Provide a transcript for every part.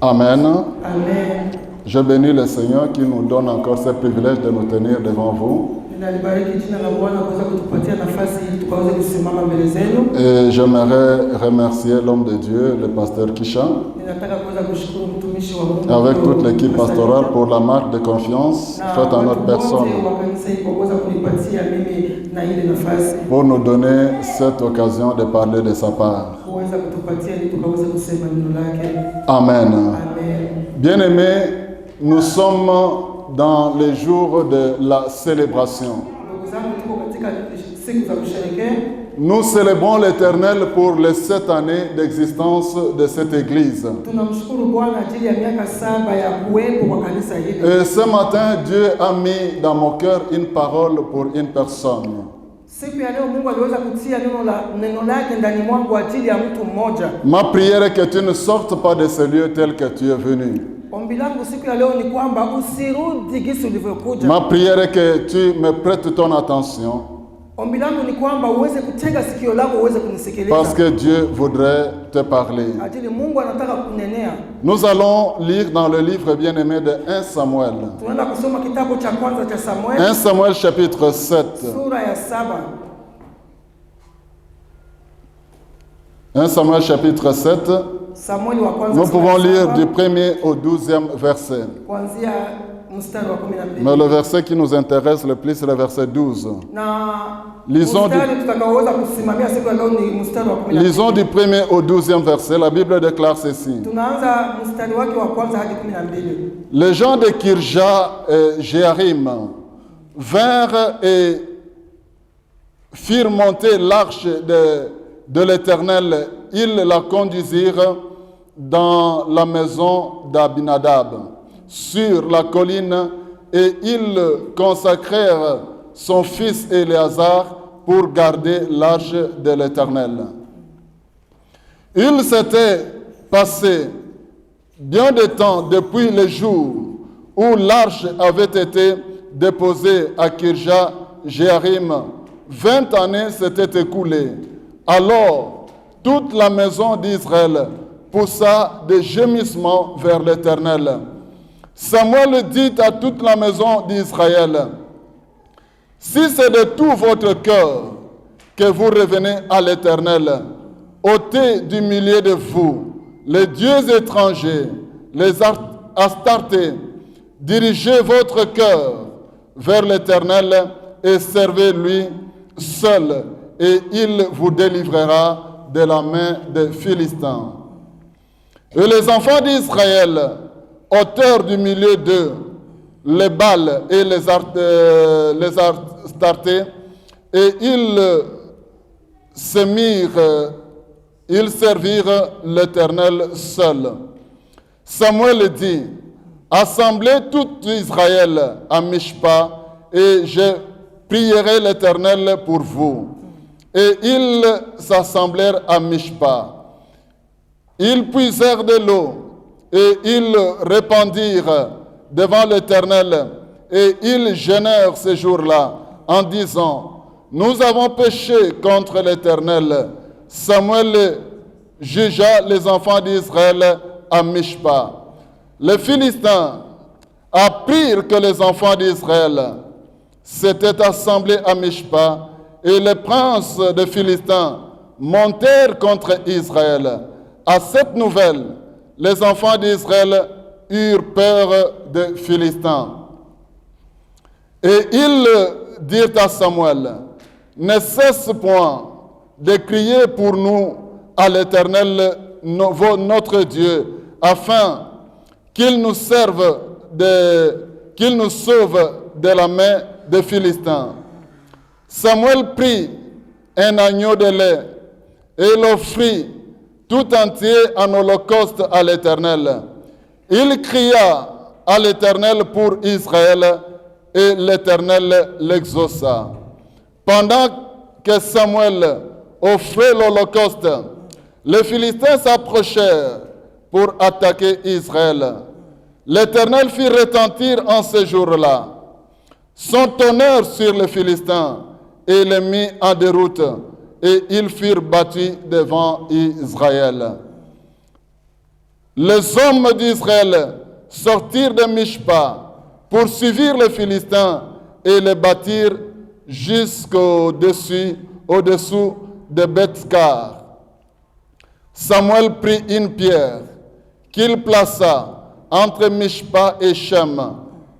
Amen. Amen. Je bénis le Seigneur qui nous donne encore ce privilège de nous tenir devant vous. Et j'aimerais remercier l'homme de Dieu, le pasteur Kisha, avec toute l'équipe pastorale pour la marque de confiance faite à notre personne, pour nous donner cette occasion de parler de sa part. Amen. Bien-aimés, nous sommes dans les jours de la célébration. Nous célébrons l'Éternel pour les 7 années d'existence de cette Église. Et ce matin, Dieu a mis dans mon cœur une parole pour une personne. Ma prière est que tu ne sortes pas de ce lieu tel que tu es venu. Ma prière est que tu me prêtes ton attention. Parce que Dieu voudrait te parler. Nous allons lire dans le livre bien-aimé de 1 Samuel. 1 Samuel chapitre 7. 1 Samuel chapitre 7. Nous pouvons lire du 1er au 12e verset. Mais le verset qui nous intéresse le plus, c'est le verset 12. Lisons du 1er au 12e verset. La Bible déclare ceci. Les gens de Kirja et Jéarim vinrent et firent monter l'arche de l'Éternel. Ils la conduisirent dans la maison d'Abinadab, sur la colline, et ils consacrèrent son fils Éléazar pour garder l'arche de l'Éternel. Il s'était passé bien de temps depuis le jour où l'arche avait été déposée à Kirja Jéarim. 20 années s'étaient écoulées. Alors, toute la maison d'Israël poussa des gémissements vers l'Éternel. Samuel dit à toute la maison d'Israël, « Si c'est de tout votre cœur que vous revenez à l'Éternel, ôtez du milieu de vous les dieux étrangers, les Astartés, dirigez votre cœur vers l'Éternel et servez-lui seul, et il vous délivrera de la main des Philistins. » Et les enfants d'Israël, auteurs du milieu d'eux, les Baals et les Astartés, et ils servirent l'Éternel seul. Samuel dit, « Assemblez tout Israël à Mishpa, et je prierai l'Éternel pour vous. » Et ils s'assemblèrent à Mishpa. Ils puisèrent de l'eau, et ils répandirent devant l'Éternel, et ils jeûnèrent ce jour-là, en disant, « Nous avons péché contre l'Éternel. » Samuel jugea les enfants d'Israël à Mishpa. Les Philistins apprirent que les enfants d'Israël s'étaient assemblés à Mishpa, et les princes des Philistins montèrent contre Israël. À cette nouvelle, les enfants d'Israël eurent peur des Philistins. Et ils dirent à Samuel, « Ne cesse point de crier pour nous à l'Éternel, notre Dieu, afin qu'il nous sauve de la main des Philistins. » Samuel prit un agneau de lait et l'offrit tout entier en holocauste à l'Éternel. Il cria à l'Éternel pour Israël, et l'Éternel l'exauça. Pendant que Samuel offrait l'holocauste, les Philistins s'approchèrent pour attaquer Israël. L'Éternel fit retentir en ce jour-là son tonnerre sur les Philistins et les mit en déroute, et ils furent battus devant Israël. les hommes d'Israël sortirent de Mishpa, poursuivirent les Philistins et les battirent jusqu'au-dessous de Beth-Kar. Samuel prit une pierre qu'il plaça entre Mishpa et Shem,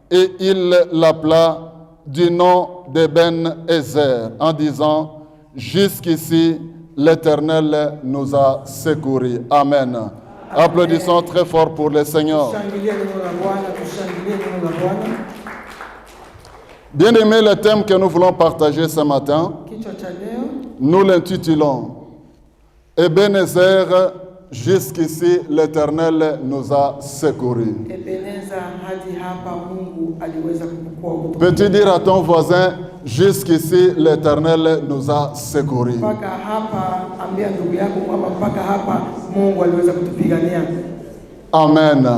et il l'appela du nom d'Eben-Ezer, en disant, jusqu'ici, l'Éternel nous a secourus. Amen. Applaudissons très fort pour le Seigneur. Bien-aimés, le thème que nous voulons partager ce matin, nous l'intitulons Ebenezer, jusqu'ici l'Éternel nous a secourus. Peux-tu dire à ton voisin, jusqu'ici l'Éternel nous a secourus? Amen.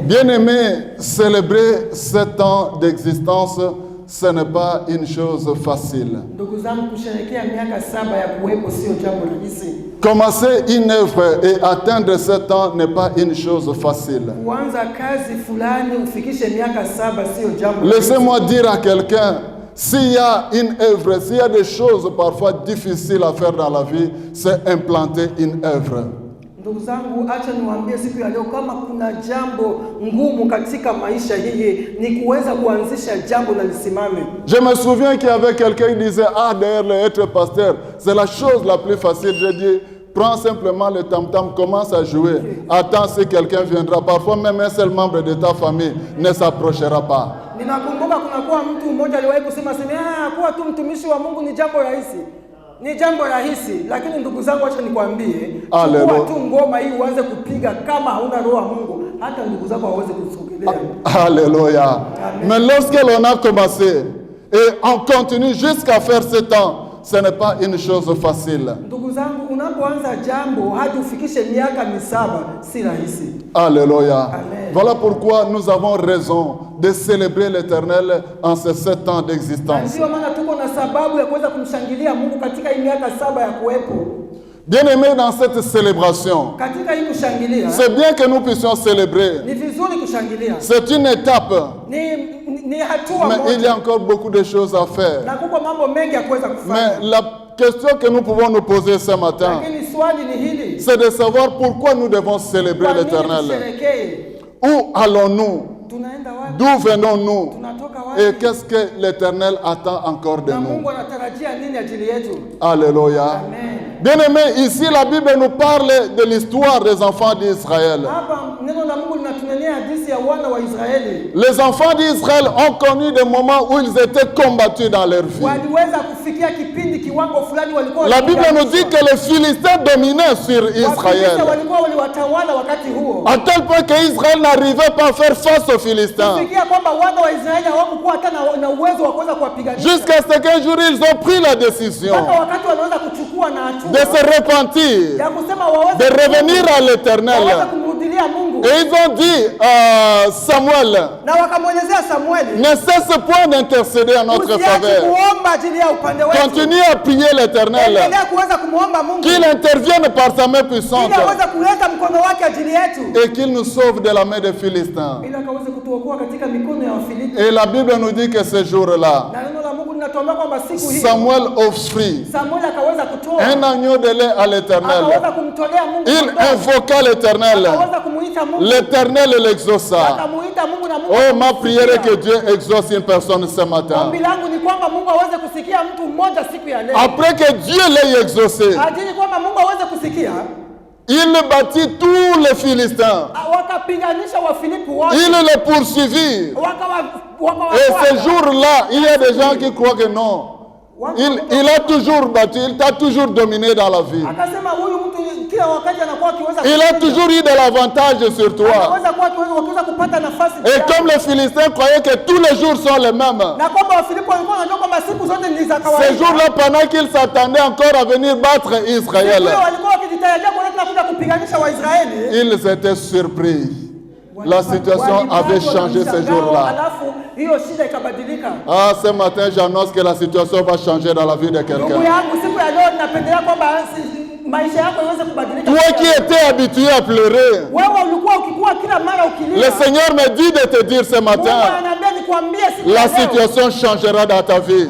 Bien-aimés, célébrer 7 ans d'existence, ce n'est pas une chose facile. Commencer une œuvre et atteindre 7 ans n'est pas une chose facile. Laissez-moi dire à quelqu'un, s'il y a une œuvre, s'il y a des choses parfois difficiles à faire dans la vie, c'est implanter une œuvre. Ndugu zangu, acha niwaambie siku ya leo, kama kuna jambo ngumu katika maisha hii ni kuweza kuanzisha jambo na lisimame. Je me souviens qu'il y avait quelqu'un qui disait, ah d'ailleurs être pasteur, c'est la chose la plus facile. J'ai dit, prends simplement le tam-tam, commence à jouer. Attends si quelqu'un viendra. Parfois même un seul membre de ta famille ne s'approchera pas. Ninakumbuka kunakuwa mtu mmoja aliwahi kusema kuwa tu mtumishi wa Mungu ni jambo rahisi. Ni jambo rahisi, lakini ndugu zangu, acha nikwambie, chukua tu ngoma hii uanze kupiga, kama hauna roho ya Mungu, hata ndugu zako hawawezi kusogelea. Alléluia. Mais lorsque l'on a commencé et on continue jusqu'à faire 7 ans, ce n'est pas une chose facile. Ndugu zangu, unapoanza jambo hadi ufikishe miaka 7 si rahisi. Alléluia. Amen. Voilà pourquoi nous avons raison de célébrer l'Éternel en ces 7 ans d'existence. Ndio maana tuko na sababu ya kuweza kumshangilia Mungu katika hii miaka 7 ya kuwepo. Bien-aimés, dans cette célébration, c'est bien que nous puissions célébrer. C'est une étape. Mais il y a encore beaucoup de choses à faire. Mais la question que nous pouvons nous poser ce matin, c'est de savoir pourquoi nous devons célébrer l'Éternel. Où allons-nous? D'où venons-nous? Et qu'est-ce que l'Éternel attend encore de nous? Alléluia. Bien-aimés, ici la Bible nous parle de l'histoire des enfants d'Israël. Les enfants d'Israël ont connu des moments où ils étaient combattus dans leur vie. La Bible nous dit que les Philistins dominaient sur Israël. À tel point qu'Israël n'arrivait pas à faire face aux Philistins. Jusqu'à ce qu'un jour ils ont pris la décision de se repentir, de revenir à l'Éternel. Et ils ont dit à Samuel, ne cesse point d'intercéder en notre faveur. Continue à prier l'Éternel, qu'il intervienne par sa main puissante et qu'il nous sauve de la main des Philistins. Et la Bible nous dit que ce jour-là, Samuel offrit un agneau de lait à l'Éternel. Il invoqua l'Éternel. L'Éternel l'exauça. Oh, ma prière est que Dieu exauce une personne ce matin. Après que Dieu l'ait exaucé, il battit tous les Philistins. Il les poursuivit. Et ce jour-là, il y a des gens qui croient que non. Il a toujours battu, il t'a toujours dominé dans la vie. Il a toujours eu de l'avantage sur toi. Et comme les Philistins croyaient que tous les jours sont les mêmes, ces jours-là, pendant qu'ils s'attendaient encore à venir battre Israël, ils étaient surpris. La situation avait changé ce jour-là. Ah, ce matin, j'annonce que la situation va changer dans la vie de quelqu'un. maisha yako iweze kubadilika. Toi qui étais habitué à pleurer, Wewe ulikuwa ukikuwa kila mara ukilia. le Seigneur me dit de te dire ce matin, Mungu ananiambia nikwambie siku la ya leo, situation changera dans ta vie.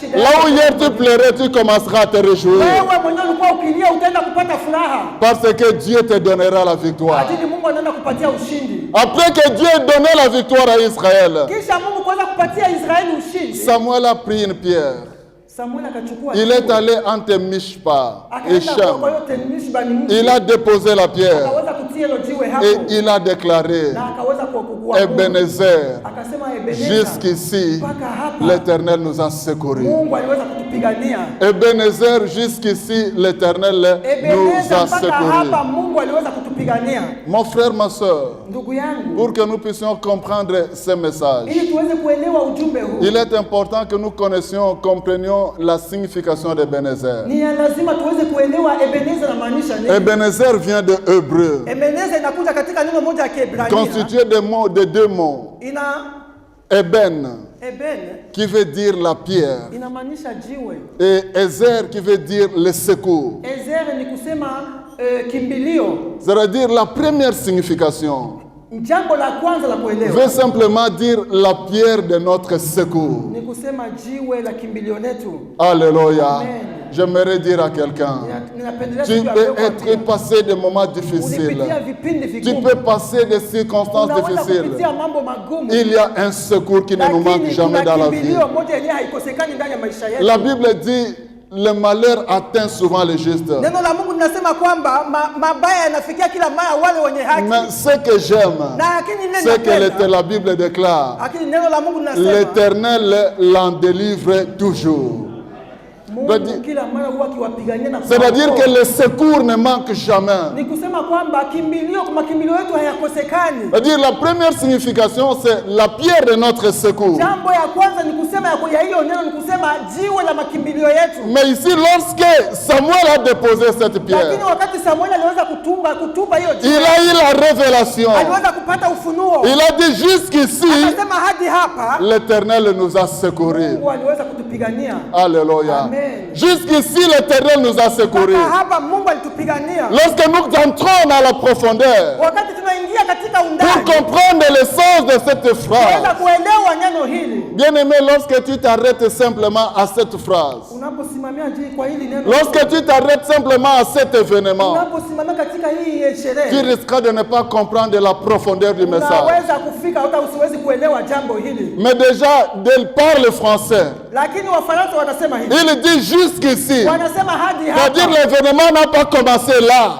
shida Là yako où hier tu pleurais, tu commenceras à te réjouir. wewe mwenyewe ulikuwa ukilia utaenda kupata furaha. Parce que Dieu te donnera la victoire. Ajili Mungu anaenda kupatia ushindi. Après que Dieu ait donné la victoire à Israël, Kisha Mungu kwanza kupatia Israeli ushindi. Samuel a pris une pierre. Samuel akachukua. Il est allé entre Mishpa et akaenda Shem. kwa yote Mishba ni mji. Il a déposé la pierre Akaweza kutia hilo jiwe hapo. et il a déclaré, Na akaweza kuamuru. Ebenezer, Akasema Ebenezer. jusqu'ici, Mpaka hapa l'Éternel nous a secourus. Mungu aliweza kutupigania. Ebenezer, jusqu'ici, l'Éternel nous Ebenezer a mpaka secourus. hapa Mungu aliweza kutupigania. Mon frère, ma soeur, Ndugu yangu, pour que nous puissions comprendre ce message, ili tuweze kuelewa ujumbe huu, il est important que nous connaissions, comprenions la signification d'Ebenezer. ni lazima tuweze kuelewa Ebenezer inamaanisha nini. Ebenezer vient de Hébreu, Ebenezer inakuja katika neno moja ya Kiebrania. constitué de deux mots. Ina Eben, Eben qui veut dire la pierre, inamaanisha jiwe. et Ezer, qui veut dire le secours. Ezer ni kusema kimbilio. C'est-à-dire la première signification Jambo la kwanza la kuelewa veut simplement dire la pierre de notre secours. ni kusema jiwe la kimbilio letu. Alléluia. Amen. J'aimerais dire à quelqu'un, Ninapendelea tu siku ya peux leo être kuambia, passé des moments difficiles. ulipitia vipindi Tu vigumu. peux passer des circonstances Unaweza difficiles. kupitia mambo magumu. Il y a un secours qui ne nous manque Lakini jamais dans la vie. kimbilio moja yenyewe haikosekani ndani ya maisha yetu. La Bible dit, le malheur atteint souvent les justes. Neno la Mungu linasema kwamba mabaya yanafikia kila mara wale wenye haki. Mais ce que j'aime, Lakini neno c'est que napenda, la Bible déclare, lakini neno la Mungu linasema l'Éternel l'en délivre toujours. Mungu kila mara huwa akiwapigania na C'est-à-dire kuwaokoa. que le secours ne manque jamais. Ni kusema kwamba makimbilio yetu hayakosekani. C'est-à-dire la première signification, c'est la pierre de notre secours. Jambo ya kwanza ni kusema ya hiyo neno ni kusema jiwe la makimbilio yetu. Mais ici, lorsque Samuel a déposé cette pierre, Lakini wakati Samuel aliweza kutupa hiyo jiwe, il a eu la révélation. aliweza kupata ufunuo. Il a dit jusqu'ici, Akasema hadi hapa l'Éternel nous a secourus. Mungu aliweza kutupigania. Alléluia. Amen. Jusqu'ici, l'Éternel nous a secourus. Mpaka hapa Mungu alitupigania. Lorsque nous entrons dans la profondeur, Wakati tunaingia katika pour undani, comprendre le sens de cette tunaweza phrase, kuelewa neno hili. bien-aimé, lorsque tu t'arrêtes simplement à cette phrase, Unaposimamia kwa hili neno, lorsque tu t'arrêtes simplement à cet événement, unaposimamia katika hii tu sherehe, risqueras de ne pas comprendre la profondeur du message. unaweza kufika hata usiwezi kuelewa jambo hili. Mais déjà, il parle français. Lakini Wafaransa wanasema hivi, Il dit jusqu'ici. wanasema hadi C'est-à-dire hapa l'événement n'a pas commencé là.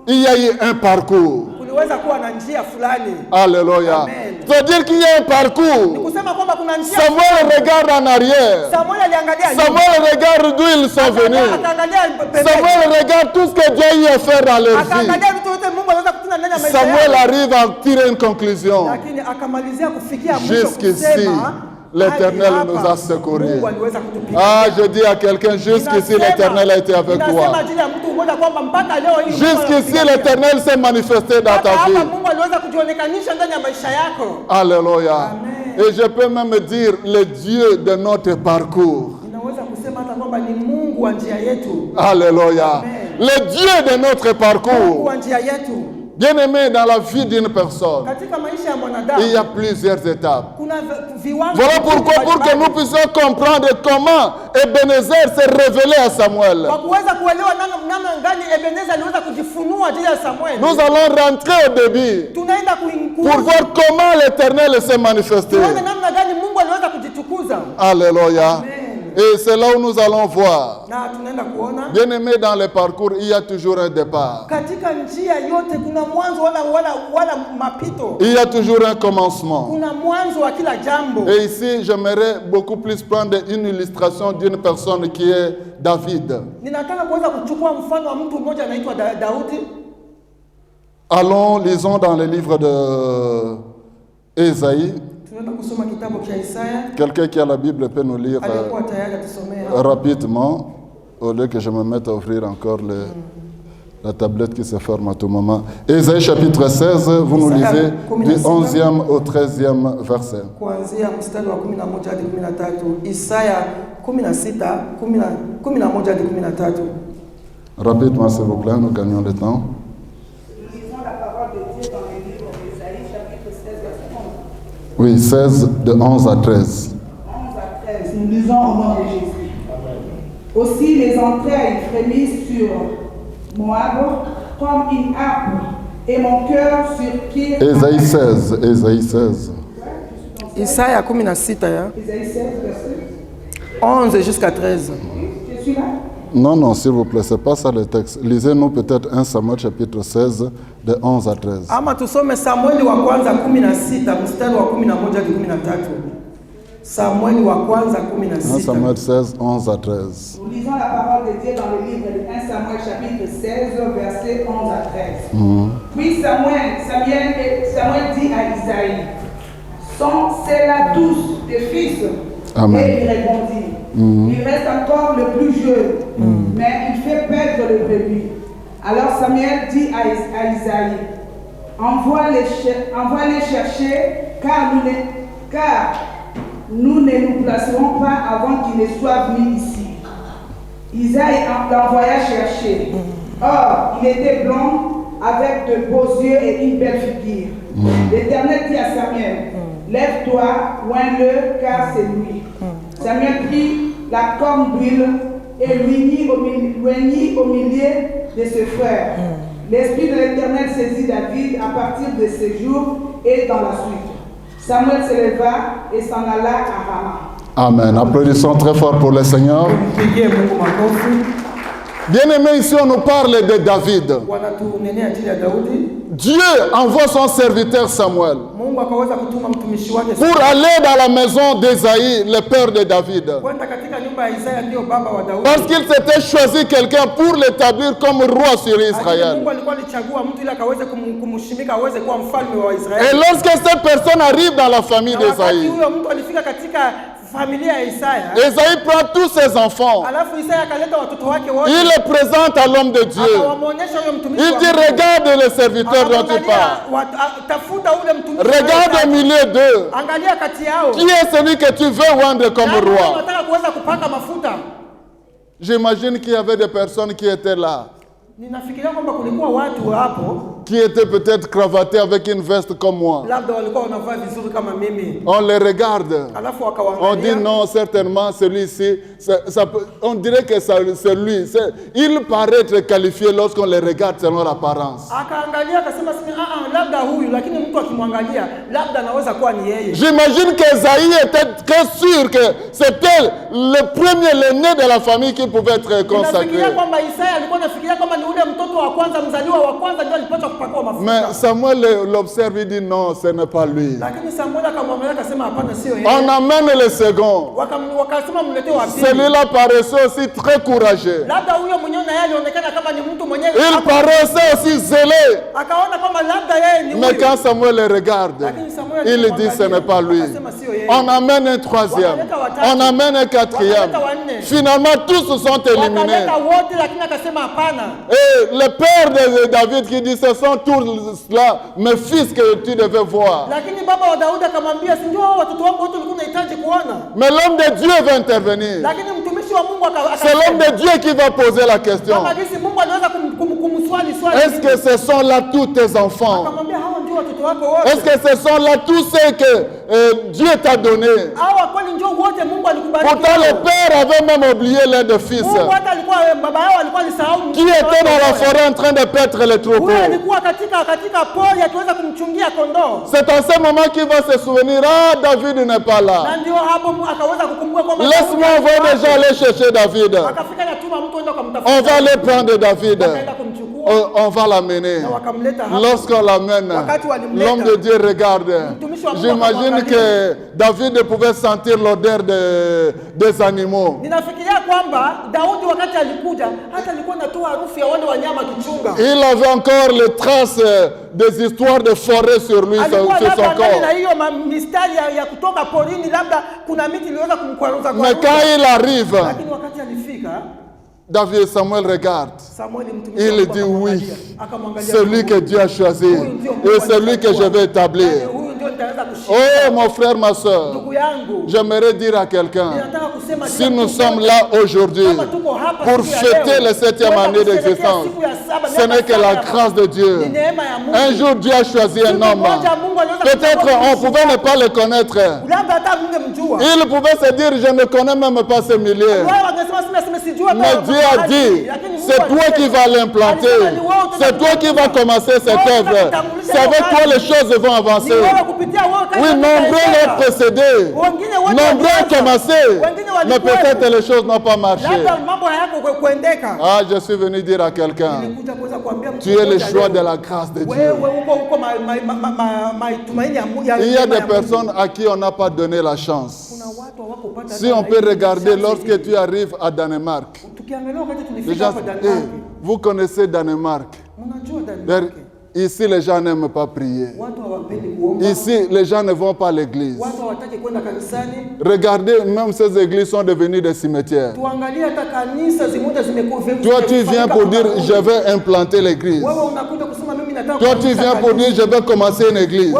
Il y a eu un parcours. kuliweza kuwa na njia fulani. Alléluia. Amen. C'est-à-dire qu'il y a un parcours. Kusema kwamba kuna njia. Samuel regarde en arrière. Samuel aliangalia nyuma. Samuel regarde d'où ils sont venus. Akaangalia pembeni. Samuel regarde tout ce que Dieu a eu à faire dans leur vie. Akaangalia vitu vyote Mungu aliweza kutenda ndani ya maisha Samuel yao. arrive à tirer une conclusion. Lakini akamalizia kufikia mwisho Jusqu'ici, kusema l'Éternel hadi nous hapa a secourus. Mungu aliweza kutupigania. Ah, je dis à quelqu'un, jusqu'ici l'Éternel a été avec toi. Ninasema ajili ya mtu mmoja kwamba mpaka leo hii Mungu Jusqu'ici anakupigania. l'Éternel s'est manifesté dans Mpaka ta hapa vie. Mungu aliweza kujionekanisha ndani ya maisha yako. Alléluia. Amen. Et je peux même dire le Dieu de notre parcours. Ninaweza kusema hata kwamba ni Mungu wa njia yetu. Alléluia. Amen. Le Dieu de notre Mungu parcours. wa njia yetu. Bien-aimé, dans la vie d'une personne, Katika maisha ya mwanadamu il y a plusieurs étapes. kuna viwango. Voilà pourquoi, pour que nous puissions comprendre comment Ebenezer s'est révélé à Samuel, Kwa kuweza kuelewa namna gani Ebenezer aliweza kujifunua juu ya Samuel. nous allons rentrer au début Tunaenda pour voir comment l'Éternel s'est manifesté. tuone namna gani Mungu aliweza kujitukuza. Alléluia. Amen. Et c'est là où nous allons voir. Na tunaenda kuona Bien-aimé, dans le parcours, il y a toujours un départ. katika njia yote kuna mwanzo wala mapito. Il y a toujours un commencement. Kuna mwanzo wa kila jambo. Et ici, j'aimerais beaucoup plus prendre une illustration d'une personne qui est David. Ninataka kuweza kuchukua mfano wa mtu mmoja anaitwa Daudi. Allons, lisons dans le livre de Ésaïe. Tunaenda kusoma kitabu cha Isaya. Quelqu'un qui a la Bible peut nous lire Alikuwa tayari atusomea. rapidement, au lieu que je me mette à ouvrir encore la tablette qui se ferme à tout moment. Ésaïe chapitre 16, vous nous lisez du 11e au 13e verset. Kuanzia mstari wa 11 hadi 13. Isaya 16 11 hadi 13. Rapidement, s'il vous plaît, nous gagnons le temps. Nous lisons la parole de Dieu dans le livre d'Ésaïe, chapitre 16, verset 11. Oui, 16, de 11 à 13. 11 à 13, nous lisons au nom de Jésus. Aussi les entrailles frémissent sur Moab comme une harpe, et mon cœur sur Kir. Ésaïe 16, Ésaïe 16. Isaya 16 ya. Ésaïe 16, verset 11 jusqu'à 13. Je suis là. Non, non, s'il vous plaît, ce n'est pas ça le texte. Lisez-nous peut-être 1 Samuel chapitre 16, de 11 à 13. Ama tusome Samueli wa kwanza 16 mstari wa 11 hadi 13. Samueli wa kwanza 1 16. Samuel 16, 11 à 13. Nous lisons la parole de Dieu dans le livre de 1 Samuel chapitre 16, verset 11 à 13. Puis Samuel dit à Isaïe, sont ceux-là tous tes fils? Amen. Et il répondit, il reste encore le plus jeune, mais il fait perdre le brebis. Alors Samuel dit à Isaïe, envoie-les chercher, car nous ne nous placerons pas avant qu'ils ne soient venus ici. Isaïe l'envoya chercher. Or, il était blond, avec de beaux yeux et une belle figure. L'Éternel dit à Samuel, lève-toi, oins-le, car c'est lui. Samuel prit la corne d'huile et lui joignit au milieu de ses frères. L'Esprit de l'Éternel saisit David à partir de ce jour et dans la suite. Samuel se leva et s'en alla à Rama. Amen. Applaudissons très fort pour le Seigneur. Mpigie Mungu makofi. Bien-aimé, ici on nous parle de David. Wanatunenea ajili ya Daudi. Dieu envoie son serviteur Samuel Mungu akaweza kutuma mtumishi wake pour aller dans la maison d'Ésaïe, le père de David. kwenda katika nyumba ya Isaya ndio baba wa Daudi. Parce qu'il s'était choisi quelqu'un pour l'établir comme roi sur Israël. Mungu alikuwa alichagua mtu ili akaweze kumshimika aweze kuwa mfalme wa Israeli. Et lorsque cette personne arrive dans la famille Na wakati d'Ésaïe, huyo mtu alifika katika familia ya Isaya. Ésaïe prend tous ses enfants. Alafu Isaya akaleta watoto wake wote. Il les présente à l'homme de Dieu. Akawaonyesha huyo mtumishi. Il dit, regarde le serviteur dont tu parles. Tafuta ule mtumishi. Regarde au milieu d'eux. Angalia kati yao. Qui est celui que tu veux rendre comme roi? Unataka kuweza kupaka mafuta. J'imagine qu'il y avait des personnes qui étaient là, Ninafikiria kwamba kulikuwa watu hapo qui étaient peut-être cravatés avec une veste comme moi. labda walikuwa wanavaa vizuri kama mimi. On les regarde. Alafu On wakawaangalia. dit non, certainement celui-ci, on dirait que c'est lui. Il paraît être qualifié lorsqu'on les regarde selon l'apparence. Akaangalia akasema labda huyu, lakini mtu akimwangalia labda anaweza kuwa ni yeye. J'imagine qu'Ésaïe était très sûr que c'était le premier, l'aîné de la famille qui pouvait être consacré. Ninafikiria kwamba Isaya alikuwa anafikiria kwamba ni ule mtoto wa kwanza, mzaliwa wa kwanza ndio alipaswa kupakwa mafuta. Mais Samuel l'observe, il dit non, ce n'est pas lui. Lakini Samuel akamwangalia akasema hapana, sio yeye. On amène le second. Wakasema mletee wa pili. Celui-là paraissait aussi très courageux. Labda huyo mwenyewe naye alionekana kama ni mtu mwenyewe. Il paraissait aussi zélé. Akaona kwamba labda yeye ni huyo. Mais quand Samuel le regarde, il dit ce n'est pas lui. On amène un troisième. On amène un quatrième. Finalement, tous se sont éliminés. Wakaleta wote, lakini akasema hapana. Et le père de David qui dit, ce sont tous là mes fils que tu devais voir. Lakini baba wa Daudi akamwambia, si ndio watoto wako wote ulikuwa unahitaji kuona? Mais l'homme de Dieu va intervenir. Lakini mtumishi wa Mungu C'est l'homme de Dieu qui va poser la question. kama jinsi Mungu aliweza kumswali swali. Est-ce que ce sont là tous tes enfants? Akamwambia hao ndio watoto wako wote. Est-ce que ce sont là tous ceux que Dieu t'a donnés? Hao kweli ndio wote Mungu alikubariki. Pourtant le père avait même oublié l'un des fils Mungu hata alikuwa baba yao alikuwa alisahau qui était dans la forêt en train de paître les troupeaux. Huyo alikuwa katika pori akiweza kumchungia kondoo. C'est en ce moment qu'il va se souvenir, ah, David n'est pas là. Na ndio hapo akaweza kukumbuka kwamba Laisse-moi envoyer des gens aller chercher David. akafika na tuma mtu aende kumtafuta. On va aller prendre David. Akaenda kumchukua. On va l'amener. Na wakamleta hapo. Lorsqu'on l'amène, Wakati walimleta, l'homme de Dieu regarde. mtumishi wa Mungu J'imagine akamwangalia. que David pouvait sentir l'odeur des animaux. Ninafikiria kwamba Daudi wakati alikuja hata alikuwa anatoa harufu ya wale wanyama kichunga. Il avait encore les traces des histoires de forêt sur lui, Alikuwa sur son labda ndani na corps. hiyo mistari ya kutoka porini, labda kuna miti iliweza kumkwaruza Mais quand il arrive, lakini wakati alifika David Samuel regarde. Samuel mtumishi wa Il Mungu dit oui, akamwangalia. celui que Dieu a choisi et celui que je vais établir. utaweza kushinda. Oh mon frère, ma soeur, Ndugu yangu, j'aimerais dire à quelqu'un, ninataka kusema si nous sommes là aujourd'hui kama tuko hapa pour siku ya fêter leo, la 7e kwenda année kusherehekea d'existence, siku ya saba, ce n'est que la grâce de Dieu. ni neema ya Mungu. Un jour, Dieu a choisi un Siku homme. moja Mungu aliweza Peut-être kuchagua on mtu pouvait ne pas le connaître. labda hata mungemjua. Il pouvait se dire, je ne connais même pas ce millier. Wao wangesema sijua. Mais Dieu a dit, c'est toi qui vas l'implanter. C'est toi qui vas commencer cette œuvre. C'est avec toi les choses vont avancer. Oui, nombreux l'ont précédé. Nombreux ont commencé. Mais peut-être les choses n'ont pas marché. Ah, je suis venu dire à quelqu'un, tu es le choix de la grâce de Dieu. Il y a des personnes à qui on n'a pas donné la chance. Si on peut regarder lorsque tu arrives à Danemark, les gens, vous connaissez Danemark. Ici, les gens n'aiment pas prier. Ici, les gens ne vont pas à l'église. Regardez, même ces églises sont devenues des cimetières. Toi, tu viens pour dire, je vais implanter l'église. Toi, tu viens pour dire, je vais commencer une église.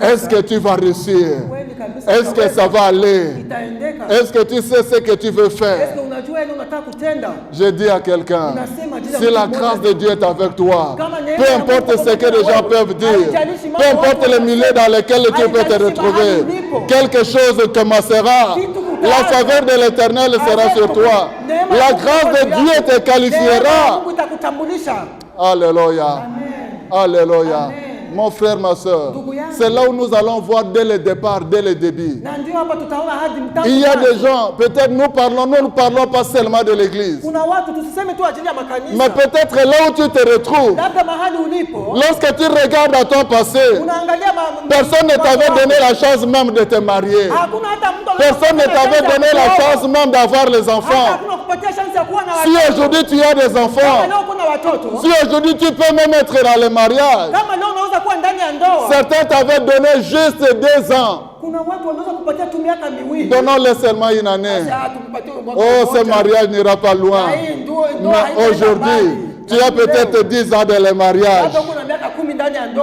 Est-ce que tu vas réussir? Est-ce que ça va aller? Est-ce que tu sais ce que tu veux faire? Je dis à quelqu'un, si la grâce de Dieu est avec toi, peu importe ce que les gens peuvent dire, peu importe les milliers dans lesquels tu peux te retrouver, quelque chose commencera. La faveur de l'Éternel sera sur toi. La grâce de Dieu te qualifiera. Alléluia. Alléluia. Mon frère, ma soeur, c'est là où nous allons voir dès le départ, dès le début. Il y a des gens, peut-être nous ne parlons pas seulement de l'église. Mais peut-être là où tu te retrouves, lorsque tu regardes à ton passé, personne ne t'avait donné la chance même de te marier. Personne ne t'avait donné la chance même d'avoir les enfants. Si aujourd'hui tu as des enfants, si aujourd'hui tu peux même être dans le mariage, certains t'avaient donné juste 2 ans. Donnons-les seulement une année. Oh, ce mariage n'ira pas loin. Mais aujourd'hui, tu as peut-être 10 ans dans le mariage.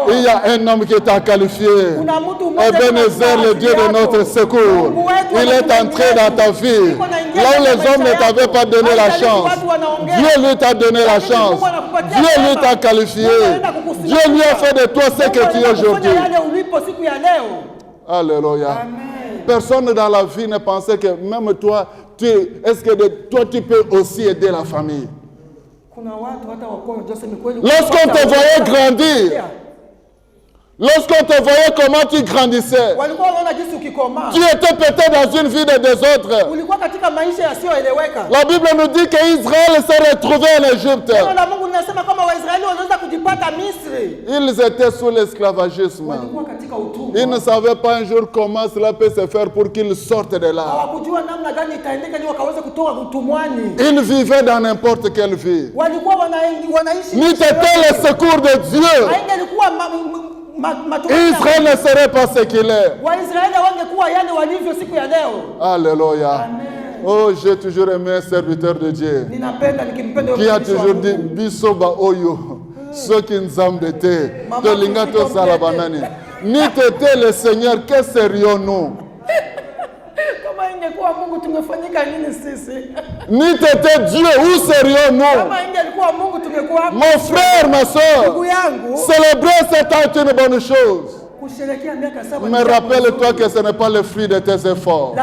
Il y a un homme qui t'a qualifié. Ebenezer, le Dieu de notre secours. Il est entré dans ta vie. Là où les hommes ne t'avaient pas donné la chance, Dieu lui t'a donné la chance. Dieu lui t'a qualifié. Dieu lui a fait de toi ce que tu es aujourd'hui. Alléluia. Personne dans la vie ne pensait que même toi, est-ce que toi tu peux aussi aider la famille? Lorsqu'on te voyait grandir, lorsqu'on te voyait comment tu grandissais, tu étais peut-être dans une vie de désordre. La Bible nous dit qu'Israël s'est retrouvé en Égypte. Ils étaient sous l'esclavagisme. Ils ne savaient pas un jour comment cela peut se faire pour qu'ils sortent de là. Ils vivaient dans n'importe quelle vie. N'eût été le secours de Dieu, Israël ne serait pas ce qu'il est. Alléluia. Oh, j'ai toujours aimé un serviteur de Dieu qui a toujours dit Bisoba Oyo, Soki Nzambete, Tolingato Salabanani. N'eût été le Seigneur, que serions-nous? N'eût été Dieu, où serions-nous? Mon frère, ma soeur, célébrer cet acte est une bonne chose. Mais rappelle-toi que ce n'est pas le fruit de tes efforts.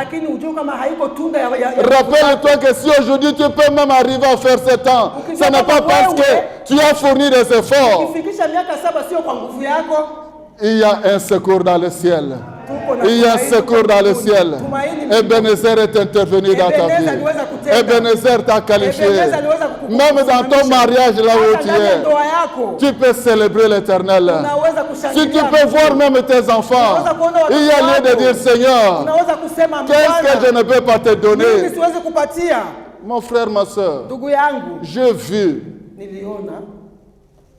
Rappelle-toi que si aujourd'hui tu peux même arriver à faire 7 ans, ce n'est pas parce que tu as fourni des efforts. Il y a un secours dans le ciel. Il y a un secours dans le ciel. Ebenezer est intervenu dans ta vie. Ebenezer t'a qualifié. Même dans ton mariage, là où tu es, tu peux célébrer l'Éternel. Si tu peux voir même tes enfants, il y a lieu de dire Seigneur, qu'est-ce que je ne peux pas te donner? Mon frère, ma soeur, j'ai vu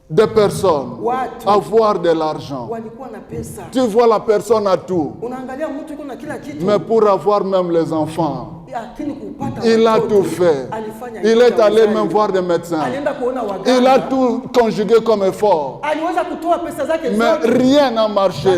des personnes watu avoir de l'argent. walikuwa na pesa. Tu vois, la personne a tout. Unaangalia mtu yuko na kila kitu. Mais pour avoir même les enfants, Lakini kupata il a watoto, tout fait. alifanya Il yote est allé aliweza. même voir des médecins. Alienda kuona waganga. Il a tout conjugué comme effort. Aliweza kutoa pesa zake Mais zote. rien n'a marché.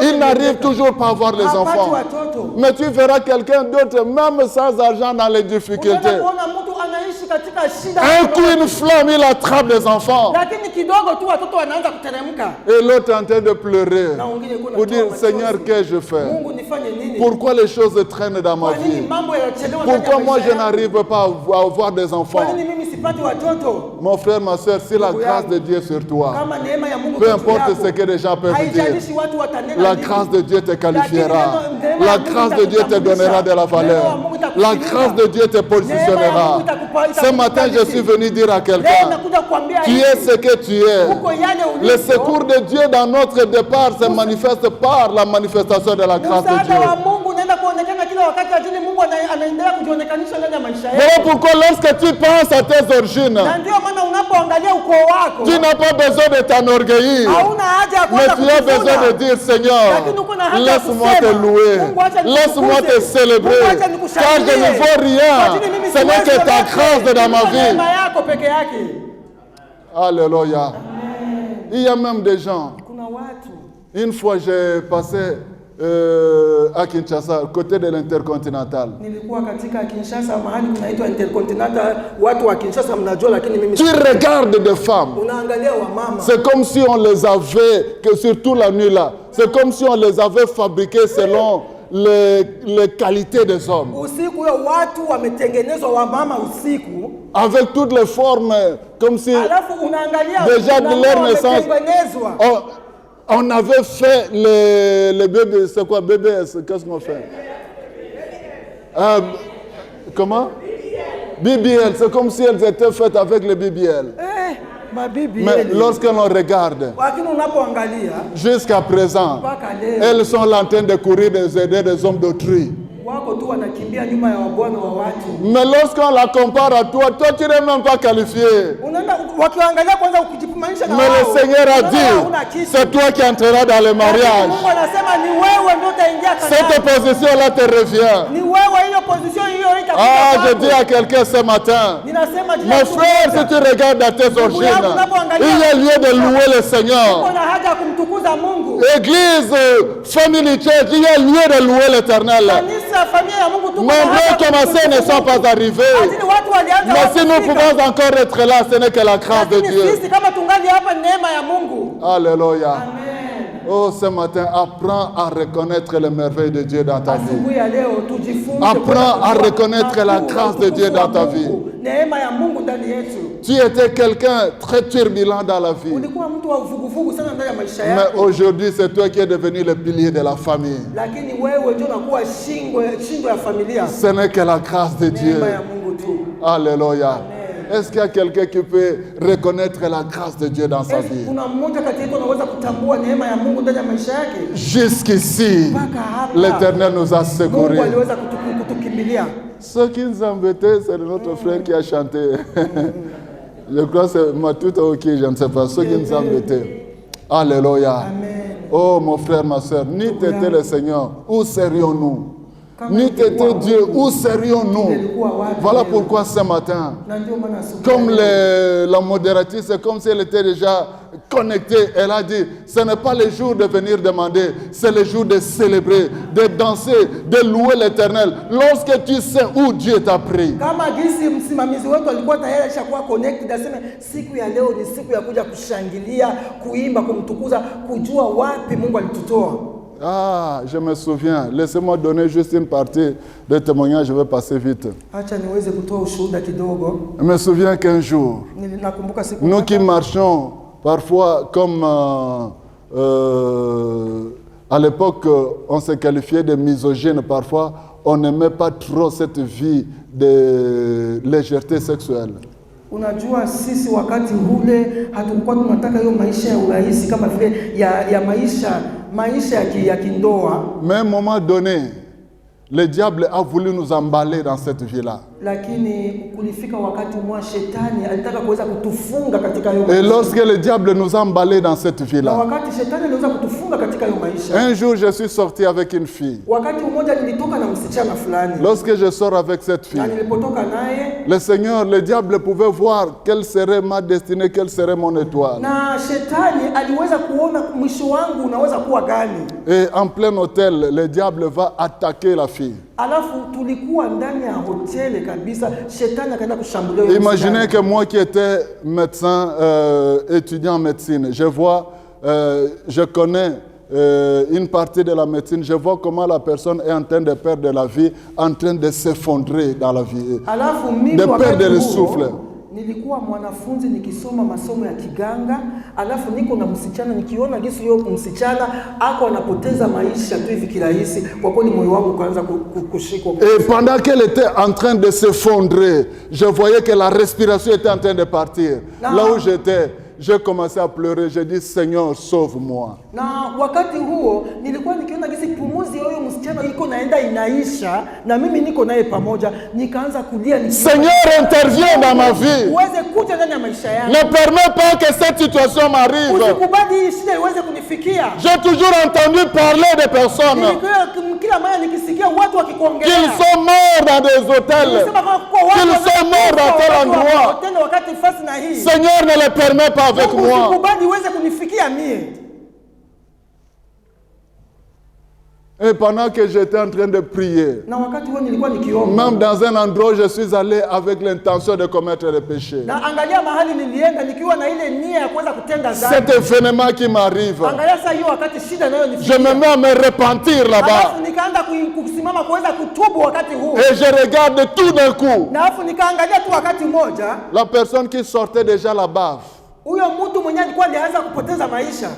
Il n'arrive toujours pas à avoir les Hapati enfants. watoto. Mais tu verras quelqu'un d'autre, même sans argent, dans les Unaenda difficultés. kuona mtu anaishi katika shida. Un coup, une flamme, il attrape les enfants. Lakini kidogo tu watoto wanaanza kuteremka. Et l'autre est en train de pleurer. Na wengine kuna Pour dire, Seigneur, qu'ai-je fait? Mungu nifanye nini? Pourquoi les choses traînent dans ma Kwa nini vie? mambo yanachelewa ndani ya Pourquoi moi maisha je yangu? n'arrive pas à avoir des Kwa enfants? nini mimi sipati watoto? Mon frère, ma soeur, si la grâce de Dieu est sur toi, Kama neema ya Mungu peu juu importe yako, ce que les gens peuvent dire, haijalishi watu watanena la nini. grâce de Dieu te qualifiera. Lakini La neema ya grâce Mungu de Dieu te donnera de la valeur. Neema ya Mungu La itakusimika. grâce de Dieu te positionnera. Ce matin, je suis venu dire à Leo quelqu'un, nakuja kuambia tu hivi, es ce que tu es. uko yale Le ulivyo. secours de Dieu dans notre départ se manifeste par la manifestation de la grâce de Msaada wa Dieu. Mungu unaenda kuonekana kila wakati ajili Mungu anaendelea kujionekanisha ndani ya maisha Voilà yako. pourquoi lorsque tu penses à tes origines, Na ndio maana unapoangalia ukoo wako, tu n'as pas besoin de t'enorgueillir. hauna haja ya Mais kuanza tu as besoin de dire, Seigneur, Lakini uko na haja ya laisse-moi kusema, te louer, Mungu acha nikutukuze, laisse-moi te célébrer, Mungu acha car nikushangilie. je ne vaux rien, Kwa ajili mimi ce n'est siwezi que ta lolote, grâce dans ma ni vie. neema yako peke yake. Alléluia. Il y a même des gens, Kuna watu une fois j'ai passé à Kinshasa, côté de l'Intercontinental. nilikuwa katika Kinshasa mahali kunaitwa Intercontinental, watu wa Kinshasa mnajua, lakini mimi Tu regardes des femmes, unaangalia wamama, c'est comme si on les avait, que surtout la nuit là, c'est comme si on les avait fabriquées selon les qualités des hommes. usiku huyo watu wametengenezwa wamama usiku, Avec toutes les formes, comme si alafu unaangalia déjà de leur naissance, wametengenezwa. on avait fait les bébés, c'est quoi BBS, qu'est-ce qu'on fait? Comment? BBL, c'est comme si elles étaient faites avec les BBL. Mabibi Mais yeli. lorsque l'on regarde, Lakini unapoangalia jusqu'à présent, mpaka leo elles sont là en train de courir des aider des hommes d'autrui. wako tu wanakimbia nyuma ya wabwana wa watu. Mais lorsqu'on la compare à toi, toi tu n'es même pas qualifié. Unaenda wakiangalia kwanza ukijipimanisha na Mais wao. le Seigneur a unaona hauna dit, kitu. c'est toi qui entreras dans le Lakini mariage. Mungu anasema ni wewe ndio utaingia Cette kanisani. position-là te revient. Ni wewe, hiyo position hiyo itakuja Ah, je kwako. dis à quelqu'un ce matin, Ninasema jina mon la frère, si Mungu. tu regardes à tes origines, il y a lieu de louer le Seigneur. Kuna haja ya kumtukuza Mungu. Église, Family Church, il y a lieu de louer l'Éternel. Kanisa, familia ya Mungu tuko na Nombreux haja ya commencés ne sont pas arrivés. Ajili watu walianza Mais si nous kufika. pouvons encore être là, ce n'est que la grâce de Lakini Dieu. sisi kama tungali hapa, neema ya Mungu. Alléluia. Amen. Oh, ce matin, apprends à reconnaître les merveilles de Dieu dans ta vie. Asubuhi ya leo tujifunze Apprends à kujua reconnaître la makuu grâce na de Dieu dans ta utukufu wa vie. Mungu. Neema ya Mungu ndani yetu. Tu étais quelqu'un très turbulent dans la vie. Ulikuwa mtu wa vuguvugu sana ndani ya maisha Mais yako. aujourd'hui, c'est toi qui es devenu le pilier de la famille. Lakini wewe ndio unakuwa shingo ya familia. Ce n'est que la grâce de Dieu. Neema ya Mungu tu. Alléluia. Est-ce qu'il y a quelqu'un qui peut reconnaître la grâce de Dieu dans sa Esi, vie? kuna mmoja kati yetu anaweza kutambua neema ya Mungu ndani ya maisha yake? Jusqu'ici, Mpaka hapa l'Éternel nous a Mungu secourus. aliweza kutukimbilia. Ce qui nous embêtait, c'est notre frère qui a chanté. Je crois que c'est Matouta ou qui, je ne sais pas. Ce qui nous embêtait. Alléluia. Amen. Oh mon frère, ma soeur, ni t'étais le Seigneur, où serions-nous? Kama Ni ingekuwa t'étais Dieu, Mungu, où serions-nous? tungelikuwa wapi Voilà leo? pourquoi ce matin, Na ndio maana asubuhi comme ya leo, la modératrice, c'est comme si elle était déjà connectée. Elle a dit, ce n'est pas le jour de venir demander, c'est le jour de célébrer, de danser, de louer l'Éternel. Lorsque tu sais où Dieu t'a pris. kama jinsi msimamizi wetu alikuwa tayari alishakuwa connected, aseme siku ya leo ni siku ya kuja kushangilia, kuimba, kumtukuza, kujua wapi Mungu alitutoa. Ah, je me souviens. Laissez-moi donner juste une partie de témoignage, je vais passer vite. Acha niweze kutoa ushuhuda kidogo. Je me souviens qu'un jour, Nakumbuka siku nous qui moja, marchons parfois comme à l'époque on se qualifiait de misogyne, parfois on n'aimait pas trop cette vie de légèreté sexuelle. unajua sisi wakati ule hatukuwa tunataka hiyo maisha ya urahisi kama vile ya maisha ya kindoa. Mais à un moment donné, le diable a voulu nous emballer dans cette vie-là. Lakini kulifika wakati mwa shetani alitaka kuweza kutufunga katika hiyo Et maisha. lorsque le diable nous a emballés dans cette Na vie-là, wakati shetani aliweza kutufunga katika hiyo maisha. un jour je suis sorti avec une fille. Wakati mmoja nilitoka na msichana fulani. Lorsque je sors avec cette Na fille, nilipotoka naye, le Seigneur, le diable pouvait voir quelle serait ma destinée, quelle serait mon étoile. na shetani aliweza kuona mwisho wangu unaweza kuwa gani. Et en plein hôtel, le diable va attaquer la fille. Alafu tulikuwa ndani ya hoteli kabisa, shetani akaenda kushambulia yule Imaginez msichana. que moi qui étais médecin, étudiant en médecine, je vois, je connais une partie de la médecine, je vois comment la personne est en train de perdre la vie, en train de s'effondrer dans la vie, Alafu mimi de wakati perdre le huo, souffle. nilikuwa mwanafunzi nikisoma masomo ya kiganga, alafu niko na msichana, nikiona jinsi huyo msichana ako anapoteza maisha tu hivi kirahisi, kwa kweli moyo wangu ukaanza kushikwa. Et pendant qu'elle était en train de s'effondrer, je voyais que la respiration était en train de partir. Non. Là où j'étais, j'ai commencé à pleurer, j'ai dit Seigneur, sauve-moi. Na wakati huo nilikuwa nikiona jinsi pumuzi ya huyo msichana iko naenda inaisha, na mimi niko naye pamoja, nikaanza kulia nikiomba, Seigneur, interviens dans ma vie. uweze kuja ndani ya maisha yangu. Ne permets pas que cette situation m'arrive. Usikubali hii shida iweze kunifikia. J'ai toujours entendu parler de personnes Kila mara nikisikia watu wakikuongelea qu'ils sont morts dans des hôtels, qu'ils sont morts dans tel endroit. wakati fasi na hii. Seigneur, ne les permets pas avec moi. Usikubali iweze kunifikia mie. Et pendant que j'étais en train de prier, Na wakati huo nilikuwa nikiomba. même dans un endroit où je suis allé avec l'intention de commettre le péché, Na angalia mahali nilienda nikiwa na ile nia ya kuweza kutenda dhambi. cet événement qui m'arrive, Angalia sasa hiyo wakati shida nayo je nifikia. me mets à me repentir là-bas. Alafu nikaanza kusimama kuweza kutubu wakati huo. Et je regarde tout d'un coup Na alafu nikaangalia tu wakati mmoja, la personne qui sortait déjà la bave. huyo mtu mwenyewe alikuwa alianza kupoteza maisha.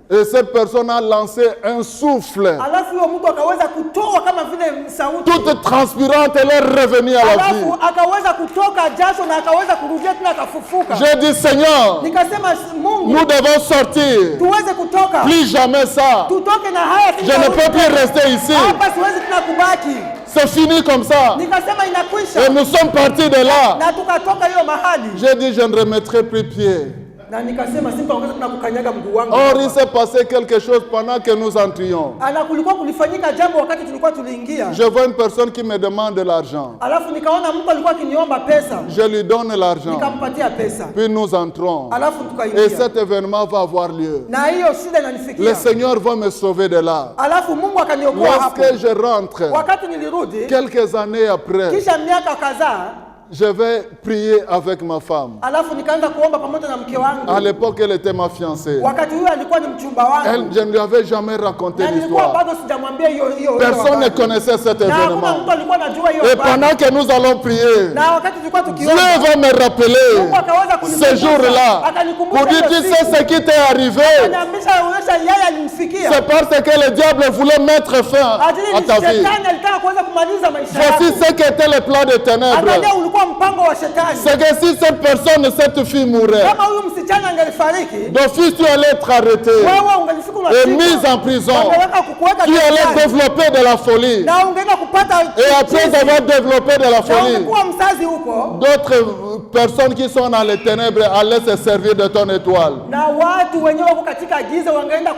Et cette personne a lancé un souffle. Alafu huyo mtu akaweza kutoa kama vile sauti. Toute transpirante, elle est revenue à la vie. Alafu akaweza kutoka jasho na akaweza kurudia tena akafufuka. J'ai dit, Seigneur, Nikasema Mungu, nous devons sortir. tuweze kutoka. Plus jamais ça. Tutoke na haya. Je ne peux plus rester ici. Hapa siwezi tena kubaki. C'est fini comme ça. Nikasema inakwisha. Et nous sommes partis de là. Na tukatoka hiyo mahali. J'ai dit, je ne remettrai plus pied. Na nikasema sitaongeza tena kukanyaga mguu wangu. Or, il s'est passé quelque chose pendant que nous entrions. Kulikuwa kulifanyika jambo wakati tulikuwa tuliingia. Je vois une personne qui me demande de l'argent. Alafu nikaona mtu alikuwa akiniomba pesa. Je lui donne l'argent. Nikampatia pesa. Puis nous entrons. Alafu tukaingia. Et cet événement va avoir lieu. Na hiyo shida inanifikia. Le Seigneur va me sauver de là. Alafu Mungu akaniokoa hapo. Lorsque je rentre, Wakati nilirudi, quelques années après, kisha miaka kadhaa, je vais prier avec ma femme. alafu nikaanza kuomba pamoja na mke wangu. À l'époque, elle était ma fiancée. Wakati huyo alikuwa ni mchumba wangu. Je ne lui avais jamais raconté Na nilikuwa l'histoire. bado sijamwambia hiyo. Personne ne connaissait cet Na hakuna événement. mtu alikuwa anajua hiyo. Et pendant que nous allons prier, Na wakati tulikuwa Dieu tukiomba, va me rappeler Mungu akaweza kunikumbusha. ce jour-là. Akanikumbusha Pour dire, hiyo tu sais siku. ce qui t'est arrivé. Anaambia uonyesha yeye alimfikia. C'est parce que le diable voulait mettre fin Ajili à ni ta vie. shetani alitaka kuweza kumaliza maisha yako. Voici ce qu'était le plan des ténèbres. Angalia ulikuwa mpango wa shetani. C'est que si cette personne, cette fille mourait, Kama huyu msichana angelifariki, d'office tu allais être arrêté wewe ungelifika et mis en prison. Tu allais développer de la folie. na ungeenda kupata Et après avoir développé de la na folie, ungekuwa mzazi huko, d'autres personnes qui sont dans les ténèbres allaient se servir de ton étoile. na watu wenyewe wako katika giza wangeenda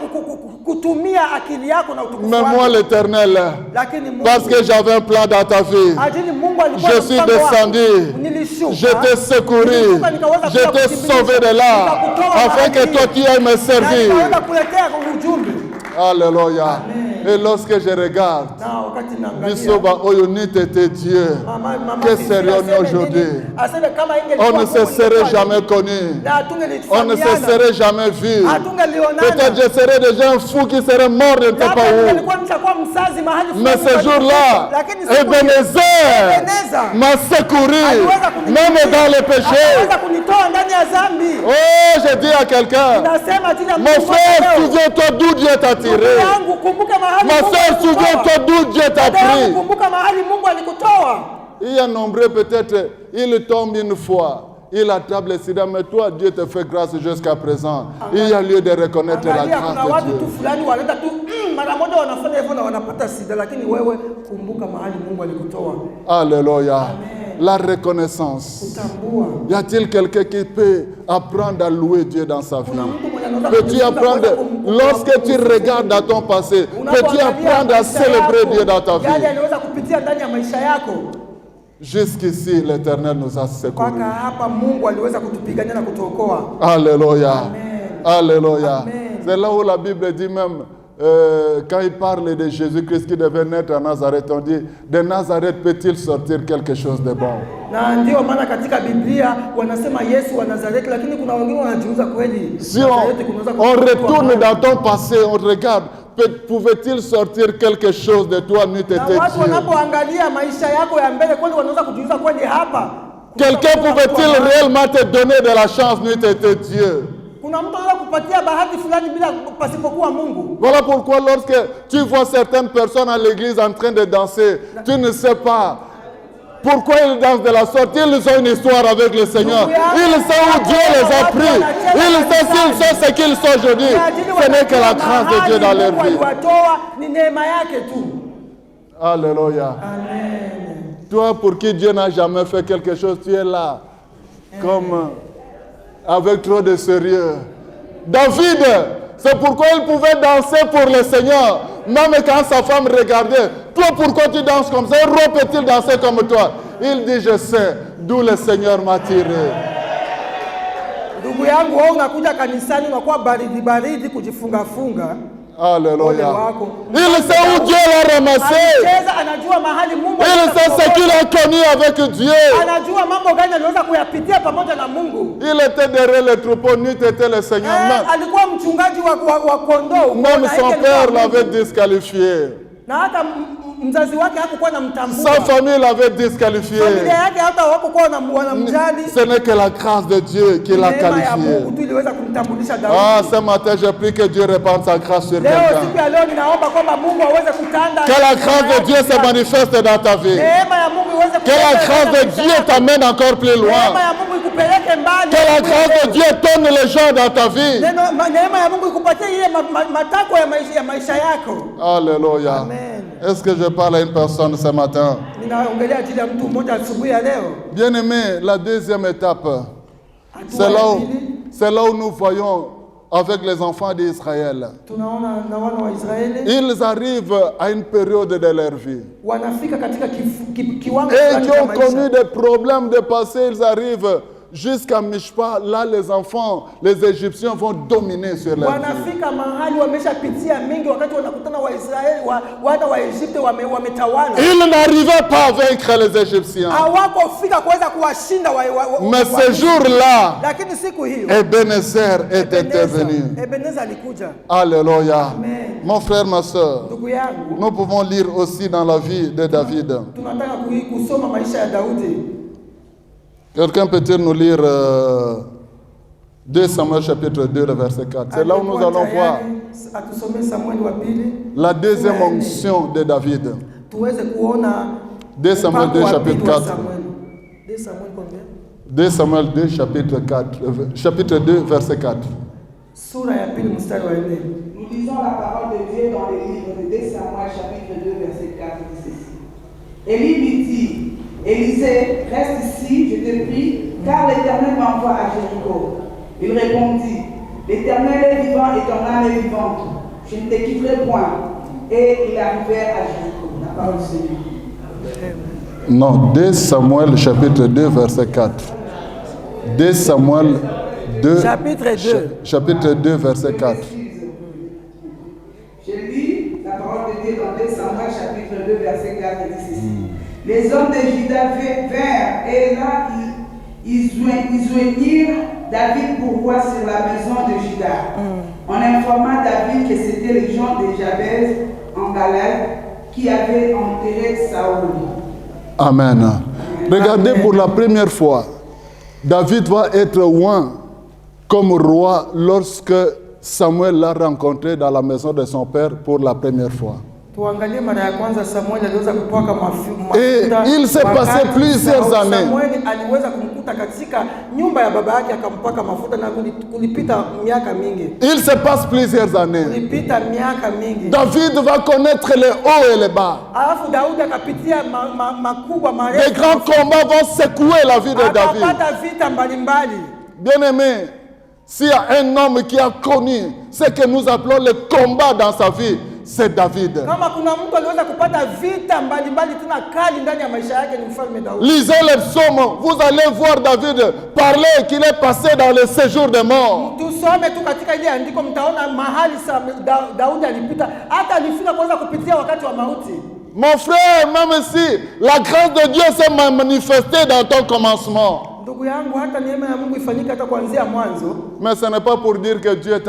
kutumia akili yako na utukufu Mais moi wako. l'Éternel, Lakini Mungu, parce que j'avais un plan dans ta vie, ajili Mungu alikuwa je na suis mpango wako. descendu, Nilishuka, je t'ai secouru, nilishuka, nikaweza je t'ai kukimbilisha, sauvé de là, nikakutoa afin que mahali, toi tu ailles me na servir. nikaweza kuletea ujumbe. Alléluia. Et lorsque je regarde, Na wakati naangalia, Bisoba Oyonite était Dieu, mama que Sisi serions-nous aseme aujourd'hui? nini? Aseme kama ingelikuwa On ne se Mungu serait ingekuwa jamais nini? connu. Na On ne se hatungelifahamiana. serait jamais vu. Hatungelionana. Peut-être je serais déjà un fou qui serait mort de ne sais Labda pas où. ningelikuwa nishakuwa mzazi mahali Mais fulani ce jour-là, lakini siku hiyo, Ebenezer Ebenezer m'a secouru, aliweza kunifikia. même dans le péché. Akaweza kunitoa ndani ya dhambi. Oh, je dis à quelqu'un, Nasema jina la mon Mungu frère, leo. souviens-toi d'où Dieu t'a Ndugu tiré. yangu, kumbuka mahali Ma Mungu soeur, alikutoa. souviens-toi d'où Dieu t'a Dada yangu, pris. kumbuka mahali Mungu alikutoa. Il y a nombreux, peut-être, il tombe une fois, il attrape les sida, mais toi, Dieu te fait grâce jusqu'à présent. Il y a lieu de reconnaître la Angalia, grâce kuna de watu Dieu. tu fulani wanaleta tu mara moja wanafanya hivyo na wanapata sida, lakini wewe kumbuka mahali Mungu alikutoa. Alléluia. Amen. La reconnaissance. Kutambua. Y a-t-il quelqu'un qui peut apprendre à louer Dieu dans sa vie? Kuna mtu mwenye anaweza Peux-tu kujifunza apprendre, kuweza kumkumbuka lorsque tu Mungu. regardes dans ton passé, peux-tu Unapoangalia apprendre à maisha célébrer yako, Dieu dans ta yale vie? aliweza kupitia ndani ya maisha yako. Jusqu'ici, l'Éternel nous a secourus. Mpaka hapa Mungu aliweza kutupigania na kutuokoa. Alléluia. Amen. Alléluia. Amen. C'est là où la Bible dit même, quand il parle de Jésus-Christ qui devait naître à Nazareth, on dit, de Nazareth peut-il sortir quelque chose de bon? Na ndio maana katika Biblia wanasema Yesu wa Nazareti, lakini kuna wengine wanajiuliza kweli Si Nazareti kunaweza on kutoka retourne wapi? dans ton passé, on regarde, pouvait-il sortir quelque chose de toi, n'eût été Na watu Dieu? wanapoangalia maisha yako ya mbele kweli wanaweza kujiuliza kweli hapa Quelqu'un pouvait-il réellement te donner de la chance, n'eût été Dieu? kuna mtu anaweza kupatia bahati fulani bila pasipokuwa Mungu. Voilà pourquoi lorsque tu vois certaines personnes à l'église en train de danser, tu ne sais pas pourquoi ils dansent de la sorte. Ils ont une histoire avec le Seigneur. Ils savent où Dieu les a pris. Ils savent s'ils sont ce qu'ils sont aujourd'hui. Ce n'est que la grâce de Dieu dans leur Mungu vie. aliwatoa, ni neema yake tu. Alléluia. Amen. Toi pour qui Dieu n'a jamais fait quelque chose, tu es là comme avec trop de sérieux. David, c'est pourquoi il pouvait danser pour le Seigneur. Même quand sa femme regardait, toi pourquoi tu danses comme ça? Un roi peut-il danser comme toi? Il dit, je sais d'où le Seigneur m'a tiré. Ndugu yangu, wewe unakuja kanisani unakuwa baridi baridi kujifunga funga. Ole Alléluia. wako. Il sait où Dieu l'a ramassé. Anacheza, anajua mahali Mungu Il sait ce qu'il a connu avec Dieu. anajua mambo gani aliweza kuyapitia pamoja na Mungu. Il était derrière les troupeaux, n'eût été le Seigneur. Alikuwa mchungaji wa kondoo. Même Na son yeye père alikuwa l'avait Mungu. disqualifié. Na hata mzazi wake hakukuwa anamtambua. Sa famille l'avait disqualifié. Familia yake hata hawakukuwa wanamjali. Ce n'est que la grâce de Dieu qui l'a Neema ya qualifié. Mungu tu iliweza kumtambulisha Ah, Daudi. ce matin, j'ai pris que Dieu répande sa grâce sur Leo quelqu'un. siku ya leo ninaomba kwamba Mungu aweze kutanda. Que la grâce de Dieu se manifeste dans ta vie. Neema ya Mungu iweze Que la grâce de Dieu t'amène encore plus Neema loin. ya Mungu ikupeleke mbali. Que la grâce de Dieu tourne les gens dans ta vie. Neema ya Mungu ikupatie ile matakwa ya maisha yako. Alléluia. Amen. Est-ce que je parle à une personne ce matin? Ninaongelea ajili ya mtu mmoja asubuhi ya leo. Bien-aimé, la deuxième étape, Hatua ya pili, c'est là où nous voyons avec les enfants d'Israël. tunaona na wana wa Israeli Ils arrivent à une période de leur vie. wanafika katika kiwango Et fulani qui cha ont connu maisha. des problèmes de passé, ils arrivent jusqu'à Mishpa. Là, les enfants, les Égyptiens vont dominer sur leur vie. Wanafika mahali wameshapitia mengi, wakati wanakutana Waisraeli wana wa Egypte wametawala. Ils n'arrivaient pas à vaincre les Égyptiens. Hawakufika kuweza kuwashinda Mais ce jour-là, lakini siku hiyo Ebenezer est intervenu. Ebenezer alikuja. Alléluia. Amen. Mon frère, ma soeur, Ndugu yangu, nous pouvons lire aussi dans la vie de David. tunataka kusoma maisha ya Daudi. Quelqu'un peut-il nous lire 2 Samuel chapitre 2, le verset 4? C'est là où nous allons voir atusomee Samueli wa pili la deuxième onction de David. tuweze kuona 2 Samuel 2 mpango wa chapitre pili wa 4. Samueli. 2 Samuel combien? 2 Samuel 2 chapitre 4, chapitre 2 verset 4. Sura ya pili mstari wa 4. Nous lisons la parole de Dieu dans le livre de 2 Samuel chapitre 2 verset 4 dit ceci. Élie lui dit, Élisée, reste ici, je te prie, car l'Éternel m'envoie à Jéricho. Il répondit, l'Éternel est vivant et ton âme est vivante. Je ne te quitterai point. Et il arrivait à Jéricho. La parole du Seigneur. Non, 2 Samuel chapitre 2 verset 4. 2 Samuel 2 Chapitre 2. chapitre 2 verset 4. Je lis la parole de Dieu dans 2 Samuel chapitre 2 verset 4 et dit ceci. Les hommes de Juda vinrent et là ils joignirent David pour voir sur la maison de Juda. On informa David que c'était les gens de Jabez en Galade qui avaient enterré Saoul. Amen. Regardez, pour la première fois, David va être oint comme roi lorsque Samuel l'a rencontré dans la maison de son père pour la première fois. Tuangalie mara ya kwanza Samuel aliweza kupaka mafuta. Et il s'est passé plusieurs années. Samuel aliweza kumkuta katika nyumba ya baba yake akampaka mafuta na kulipita miaka mingi. Il se passe plusieurs années. Kulipita miaka mingi. David va connaître les hauts et les bas. Alafu Daudi akapitia makubwa marefu. Des grands combats vont secouer la vie de David. Akapata vita mbalimbali. Bien-aimé, s'il y a un homme qui a connu ce que nous appelons le combat dans sa vie, c'est David. Kama kuna mtu aliweza kupata vita mbalimbali tena kali ndani ya maisha yake ni mfalme Daudi. Lisez les psaumes, vous allez voir David parler qu'il est passé dans le séjour des morts. Tusome tu katika ile andiko mtaona mahali Daudi alipita hata alifika kuweza kupitia wakati wa mauti. Mon frère, même si la grâce de Dieu s'est manifestée dans ton commencement, ndugu yangu, hata neema ya Mungu ifanyike hata kuanzia mwanzo. mais ce n'est pas pour dire que Dieu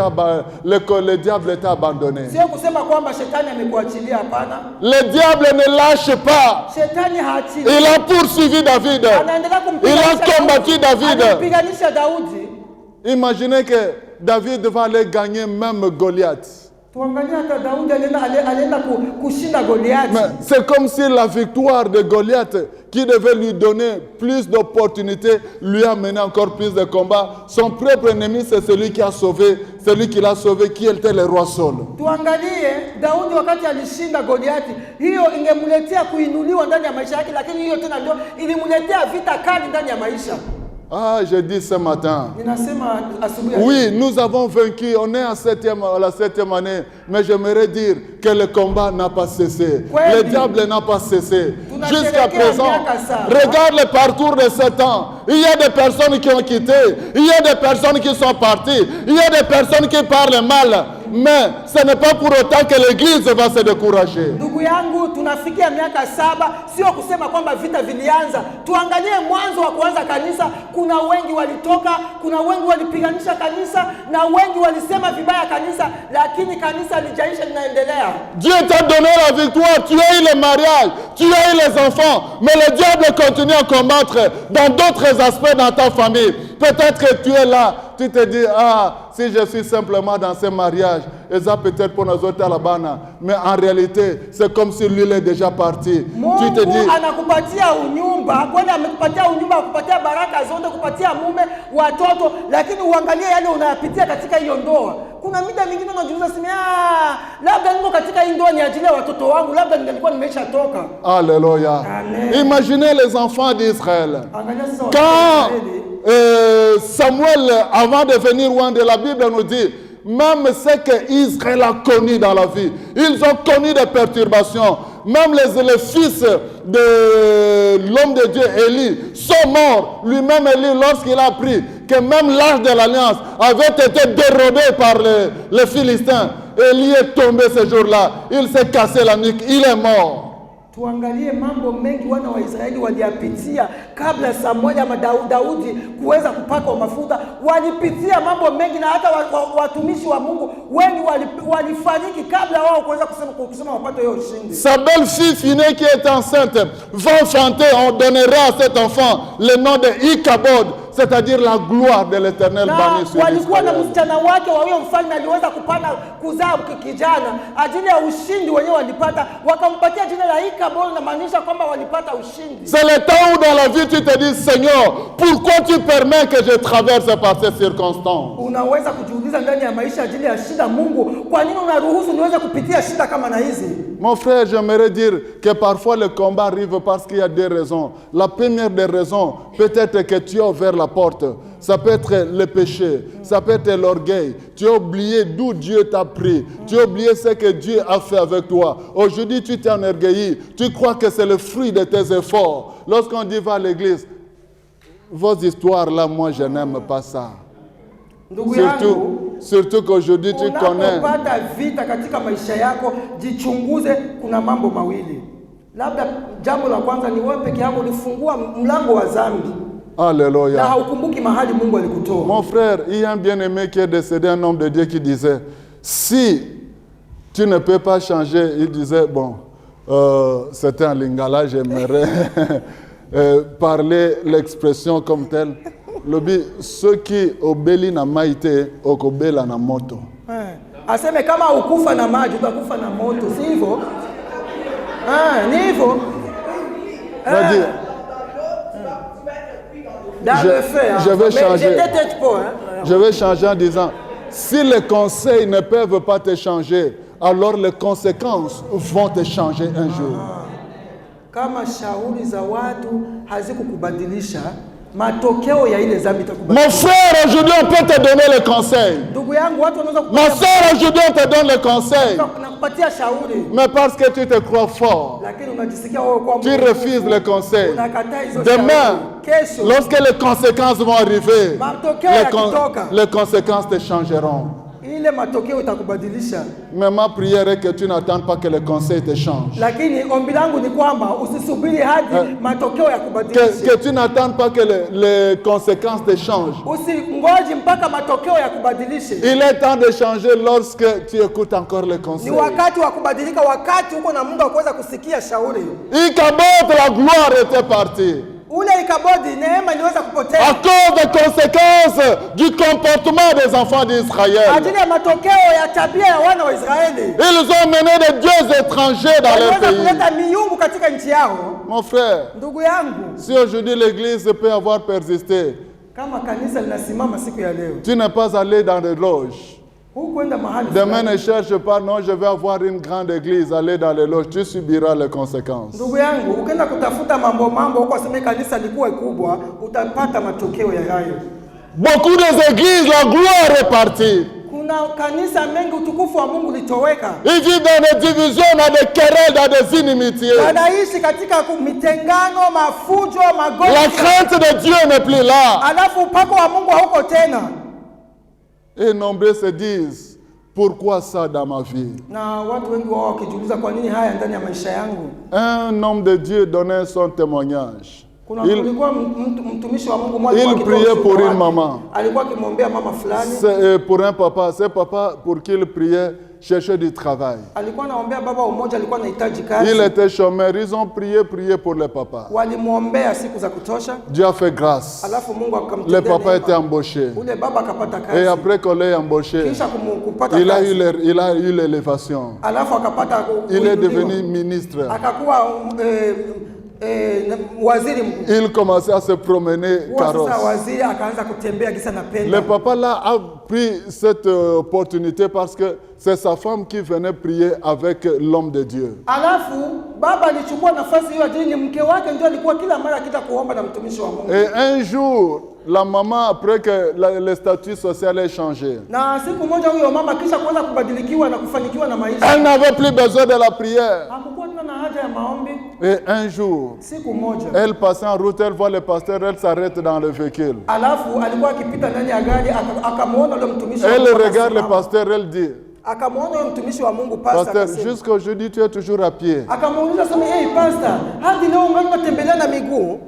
le diable t'a abandonné. Sio kusema kwamba shetani amekuachilia, hapana. Le diable ne lâche pas. Shetani haachili. Il a poursuivi David. Anaendelea kumpiganisha. Il a combattu David. Anapiganisha Daudi. Imaginez que David va aller gagner même Goliath. Tuangalie hata Daudi alienda kushinda Goliath. C'est comme si la victoire de Goliath, qui devait lui donner plus d'opportunités, lui a mené encore plus de combats. Son propre ennemi, c'est celui qui a sauvé, celui qui l'a sauvé, qui était le roi Saul. Tuangalie Daudi wakati alishinda Goliath, hiyo ingemletea kuinuliwa ndani ya maisha yake, lakini hiyo tena ndio ilimletea vita kali ndani ya maisha. Ah, je dis ce matin. Oui, oui, nous avons vaincu. On est à la 7e année. Mais j'aimerais dire que le combat n'a pas cessé. Le diable n'a pas cessé. Jusqu'à présent, regarde le parcours de 7 ans. Il y a des personnes qui ont quitté. Il y a des personnes qui sont parties. Il y a des personnes qui parlent mal. Mais ce n'est pas pour autant que l'église va se décourager. Ndugu yangu, tunafikia miaka 7, sio kusema kwamba vita vilianza. Tuangalie mwanzo wa kuanza kanisa, kuna wengi walitoka, kuna wengi walipiganisha kanisa na wengi walisema vibaya kanisa, lakini kanisa lijaisha linaendelea. Dieu t'a donné la victoire, tu as eu le mariage, tu as eu les enfants, mais le diable continue à combattre dans d'autres aspects dans ta famille. Peut-être que tu es là, tu te dis, ah, si je suis simplement dans ce mariage, et ça peut-être pour nous autres à la bana, mais en réalité, c'est comme si lui est déjà parti. Tu te dis, anakupatia unyumba, kwani amekupatia unyumba, kupatia baraka zote, kupatia mume, watoto, lakini uangalie yale unayapitia katika hiyo ndoa. Kuna mida mingine unajiuliza sema, labda niko katika hii ndoa ni ajili ya watoto wangu, labda ningelikuwa nimeshatoka. Alléluia. Imaginez les enfants d'Israël. Quand Samuel, avant de venir loin de la Bible, nous dit, même ce que Israël a connu dans la vie, ils ont connu des perturbations. Même les fils de l'homme de Dieu, Élie, sont morts. Lui-même, Élie, lorsqu'il a appris que même l'âge de l'alliance avait été dérobé par les Philistins, Élie est tombé ce jour-là. Il s'est cassé la nuque, il est mort. Tuangalie mambo mengi wana wa Israeli waliyapitia kabla Samuel ama Daudi kuweza kupaka mafuta. Walipitia mambo mengi na hata watumishi wa Mungu wengi walifariki kabla wao kuweza kusema wapate hiyo ushindi. Sa belle-fille finée qui est enceinte va enfanter, on donnera à cet enfant le nom de Ichabod, c'est-à-dire la gloire de l'Éternel banni sur Israël. Walikuwa na msichana wake wa huyo mfalme aliweza kupanda kuzaa kijana ajili ya ushindi wenyewe walipata, wakampatia jina la Ichabod, na maanisha kwamba walipata ushindi. C'est le temps où dans la vie tu te dis, Seigneur, pourquoi tu permets que je traverse par ces circonstances? Unaweza kujiuliza ndani ya maisha ajili ya shida, Mungu, kwa nini unaruhusu niweze kupitia shida kama na hizi? Mon frère, j'aimerais dire que parfois le combat arrive parce qu'il y a deux raisons. La première des raisons, peut-être que tu as ouvert la porte. Ça peut être le péché, ça peut être l'orgueil. Tu as oublié d'où Dieu t'a pris. Tu as oublié ce que Dieu a fait avec toi. Aujourd'hui, tu t'es enorgueilli. Tu crois que c'est le fruit de tes efforts. Lorsqu'on dit va à l'église, vos histoires là, moi je n'aime pas ça. Surtout qu'aujourd'hui tu connais. Unapopata vita katika maisha yako, jichunguze, kuna mambo mawili. Labda jambo la kwanza ni wewe peke yako ulifungua mlango wa dhambi. Alléluia. Na haukumbuki mahali Mungu alikutoa. Mon frère, il y a un bien-aimé qui est décédé, un homme de Dieu qui disait, si tu ne peux pas changer, il disait, bon, c'était en lingala, j'aimerais parler l'expression comme telle. Lobi, ceux qui obéissent na maite, okobela na moto. Aseme kama ukufa na maji, utakufa na moto, si hivyo? Ni hivyo. C'est-à-dire, je vais changer. Je vais changer en disant, si les conseils ne peuvent pas te changer, alors les conséquences vont te changer un jour. Kama shauri za watu hazikukubadilisha, matokeo ya ile dhambi itakubadilisha. Mon frère, aujourd'hui on peut te donner les conseils. Ndugu yangu, watu wanaweza Ma soeur, aujourd'hui on te donne les conseils. kukupatia shauri. Mais parce que tu te crois fort, Lakini unajisikia wewe kwa tu refuses les conseils. unakataa hizo Demain, shauri. Kesho lorsque les conséquences vont arriver, matokeo yakitoka, les conséquences te changeront. ile matokeo itakubadilisha. Mais ma prière est que tu n'attends pas que les conseils te changent. Lakini ombi langu ni kwamba usisubiri hadi matokeo Que yakubadilishe. tu n'attends pas que les conséquences te changent. Usingoje mpaka matokeo yakubadilishe. Il est temps de changer lorsque tu écoutes encore les Ni conseils. wakati wa kubadilika, wakati uko na muda wa kuweza kusikia shauri. Ichabod, la gloire était partie. Ule Ikabodi, neema iliweza kupotea À cause des conséquences du comportement des enfants d'Israël. ajili ya matokeo ya tabia ya wana wa Israeli. Ils ont mené des dieux étrangers dans leur Waliweza pays. kuleta miungu katika nchi yao. Mon frère, Ndugu yangu, si aujourd'hui l'église peut avoir persisté, kama kanisa linasimama siku ya leo, tu n'es pas allé dans les loges. hukwenda mahali Demain fulani. ne cherche pas, non, je vais avoir une grande église, aller dans les loges, tu subiras les conséquences. Ndugu yangu, ukienda kutafuta mambo huko aseme kanisa likuwe kubwa, utapata matokeo ya hayo. Beaucoup des églises, la gloire est partie. Kuna kanisa mengi utukufu wa Mungu litoweka. Ils vivent dans des divisions, dans des querelles, dans des inimitiés. Wanaishi katika mitengano, mafujo, La magomvi. crainte de Dieu n'est plus là. Alafu upako wa Mungu hauko tena. Et nombreux se disent, pourquoi ça dans ma vie? Na watu wengi wao wakijiuliza kwa nini haya ndani ya maisha yangu. Un homme de Dieu donnait son témoignage. Kulikuwa mtumishi wa Mungu mmoja Il priait pour une maman. Alikuwa akimwombea mama fulani. Pour un papa, c'est papa pour qui il priait, cherchait du travail. Alikuwa anaombea baba mmoja alikuwa anahitaji kazi. Il était chômeur, ils ont prié pour le papa. Walimwombea siku za kutosha. Dieu a fait grâce. Alafu Mungu akamtendea. Le papa était embauché. Ule baba akapata kazi. Et après qu'on l'ait embauché, Kisha kupata il a kazi. eu l'élévation. Alafu akapata Il est devenu ministre. Akakuwa waziri mkuu. Il commençait à se promener carrosse. Sasa waziri akaanza kutembea kisa napenda. Le papa là a pris cette opportunité parce que c'est sa femme qui venait prier avec l'homme de Dieu. Alafu baba alichukua nafasi hiyo ajili ni mke wake ndio alikuwa kila mara akita kuomba na mtumishi wa Mungu. Et un jour, la maman, après que le statut social ait changé, Na siku moja huyo mama kisha kuanza kubadilikiwa na kufanikiwa na maisha. elle n'avait plus besoin de la prière. Hakukuwa tena na haja ya maombi. Et un jour, Siku moja elle passait en route, elle voit le pasteur, elle s'arrête dans le véhicule. alafu alikuwa akipita ndani ya gari akamwona yule mtumishi wa Elle Mungu. regarde le akasimama. pasteur, elle dit, Akamwona yule mtumishi wa Mungu pastor. pasteur, akasema- jusqu'aujourd'hui tu es toujours à pied. Akamuuliza sema, "Hey pastor, hadi leo ungali unatembelea na miguu?"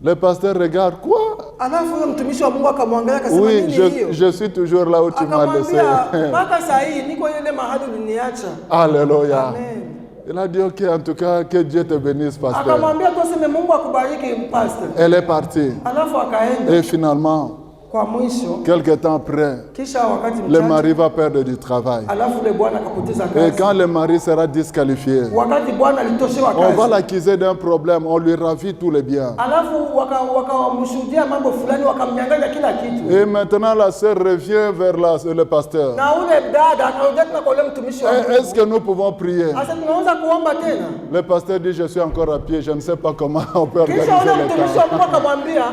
Le pasteur regarde, quoi? Alafu yule mtumishi wa Mungu akamwangalia akasema, Oui, "Nini hiyo?" je suis toujours là où tu m'as laissé. Akamwambia, "Mpaka saa hii niko ile mahali uliniacha." Alléluia. Amen. Il a dit, ok, en tout cas, que Dieu te bénisse, pasteur. Akamwambia tu aseme Mungu akubariki pastor. Elle est partie. Alafu akaenda. Et finalement, Kwa mwisho quelque temps après, kisha wakati le mchache mari va perdre du travail. alafu yule bwana akapoteza Et kazi. quand le mari sera disqualifié, Wakati bwana alitoshewa on va kazi. l'accuser d'un problème, on lui ravit tous les biens. Alafu wakamshuhudia mambo fulani wakamnyang'anya kila kitu. Et maintenant, la sœur revient vers le pasteur. Na ule dada akarudia tena kwa ule mtumishi wa Est-ce Mungu. que nous pouvons prier? Sasa tunaweza kuomba tena. Le pasteur dit, je suis encore à pied, je ne sais pas comment on peut organiser Kisha ule le mtumishi wa temps. Mungu akamwambia,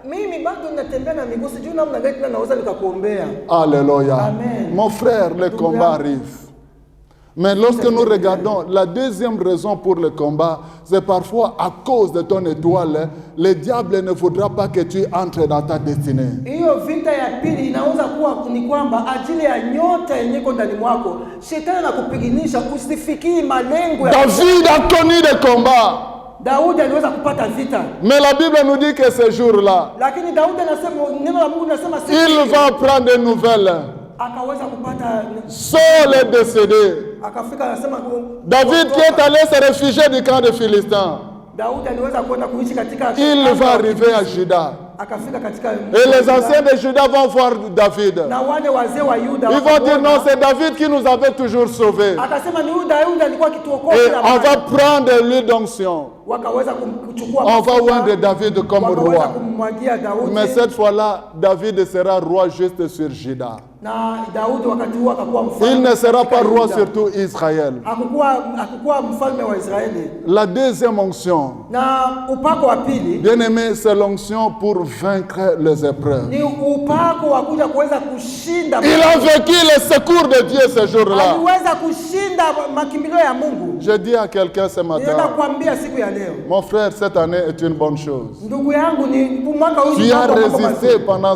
mimi bado natembea na miguu, sijui namna gani tena naweza nikakuombea. Alléluia. Amen. Mon frère, le combat arrive. Mais lorsque nous regardons, la deuxième raison pour le combat, c'est parfois à cause de ton étoile, le diable ne voudra pas que tu entres dans ta destinée. Hiyo vita ya pili inaweza kuwa ni kwamba ajili ya nyota yenye iko ndani mwako, shetani anakupiganisha usifikii malengo ya David a connu des combats. Daudi aliweza kupata vita. Mais la Bible nous dit que ce jour-là, Lakini Daudi anasema, neno la Mungu linasema il va prendre des nouvelles. akaweza kupata Saul est décédé. akafika anasema David qui est allé se réfugier du camp des Philistins, Daudi aliweza kwenda kuishi katika il va arriver à Juda. akafika katika Et les anciens de Juda vont voir David. na wale wazee wa Yuda Ils vont dire non, c'est David qui nous avait toujours sauvés. akasema ni Yuda alikuwa akituokoa Et kila on mara. va prendre l'huile d'onction. Wakaweza kuchukua On va mafuta, oindre David comme wakaweza roi. kummwagia Daudi. Mais cette fois-là, David sera roi juste sur Juda. Na Daudi wakati huo akakuwa mfalme. Il ne sera pas katika roi Yuda. sur tout Israël. Hakukuwa mfalme wa Israeli. La deuxième onction, Na upako wa pili bien aimé, c'est l'onction pour vaincre les épreuves. ni upako wa kuja kuweza kushinda. Il a vécu les secours de Dieu ce jour-là. Aliweza kushinda makimbilio ya Mungu. Je dis à quelqu'un ce Ninaenda matin, kuambia siku ya leo, mon frère, cette année est une bonne chose. ndugu yangu, ni mwaka huu Tu ni as mwaka wa mambo résisté mazuri. pendant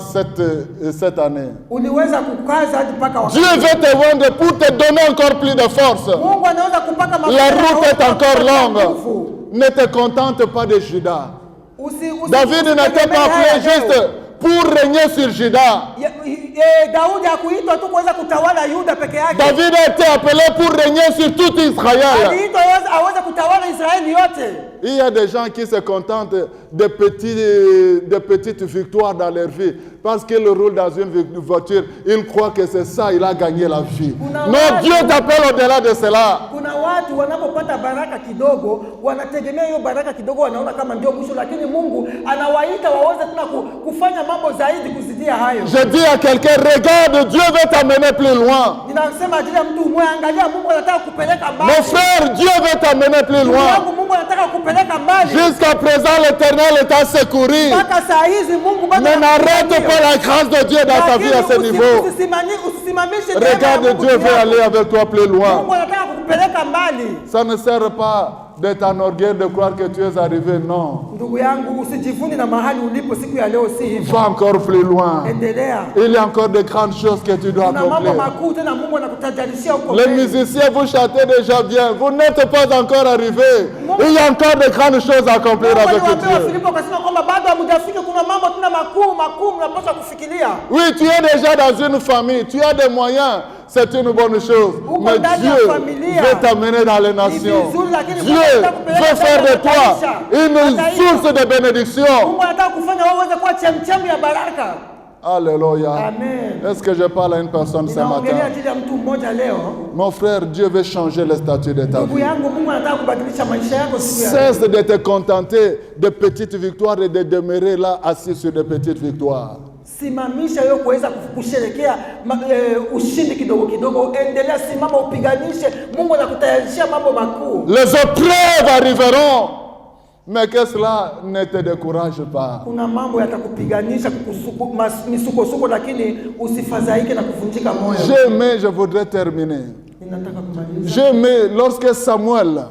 cette année. Uliweza kukaza hadi mpaka wakati. Dieu veut te rendre pour te donner encore plus de force. Mungu anaweza kupaka mafuta. La route est encore longue. Nguvu. Ne te contente pas de Juda. David n'était usitegemee pas haya appelé leo. juste pour régner sur Juda. Daudi hakuitwa tu kuweza kutawala Yuda peke yake. David a été appelé pour régner sur tout Israël. Aliitwa aweze kutawala Israeli yote. Il y a des gens qui se contentent de petites victoires dans leur vie. Parce qu'ils roulent dans une voiture, ils croient que c'est ça, il a gagné la vie. Non, Dieu t'appelle au-delà de cela. Kuna watu wanapopata baraka kidogo, wanategemea hiyo baraka kidogo, wanaona kama ndio mwisho, lakini Mungu anawaita waweze tena kufanya mambo zaidi kuzidia hayo. Je dis à quelqu'un, regarde, Dieu veut t'amener plus loin. Ninasema ajili ya mtu mmoja, angalia, Mungu anataka kupeleka mbali. Mon frère, Dieu veut t'amener plus loin. Mungu anataka kupeleka mbali. Jusqu'à présent, l'Éternel t'a secouru. Mpaka saa hizi Mungu bado. Mais n'arrête pas la grâce de Dieu dans ta vie à ce niveau. Regarde, Dieu veut aller avec toi plus loin. Mungu anataka kukupeleka mbali. Ça ne sert pas de t'enorgueillir de croire que tu es arrivé, non. Ndugu yangu, usijivuni na mahali ulipo siku ya leo, si hivyo. Va encore plus loin. Endelea. Il y a encore de grandes choses que tu dois Kuna mambo accomplir. makuu tena Mungu anakutajarishia huko Les mbele. musiciens, vous chantez déjà bien. Vous n'êtes pas encore arrivés. Il y a encore de grandes choses à accomplir Mungu avec aliwaambia Dieu. Filipo akasema kwamba bado hamjafika, kuna mambo tena makuu mnapaswa kufikiria. Oui, tu es déjà dans une famille. Tu as des moyens. C'est une bonne chose. Mais Dieu veut t'amener dans les nations. Dieu veut faire de toi une source de bénédiction. Mungu anataka kufanya wewe uweze kuwa chemchemi ya baraka. Alléluia. Amen. Est-ce que je parle à une personne ce Ninaongelea matin? ajili ya mtu mmoja leo. Mon frère, Dieu veut changer le statut de ta Ndugu vie. yangu, Mungu anataka kubadilisha maisha yako siku ya leo. Cesse de te contenter de petites victoires et de demeurer là assis sur de petites victoires. Simamisha hiyo kuweza kusherekea ushindi kidogo kidogo, endelea, simama, upiganishe. Mungu anakutayarishia mambo makuu. Les épreuves arriveront, mais que cela ne te décourage pas. Kuna mambo yatakupiganisha, misukosuko, lakini usifadhaike na kuvunjika moyo. Je voudrais terminer. Ninataka kumaliza. Lorsque Samuel,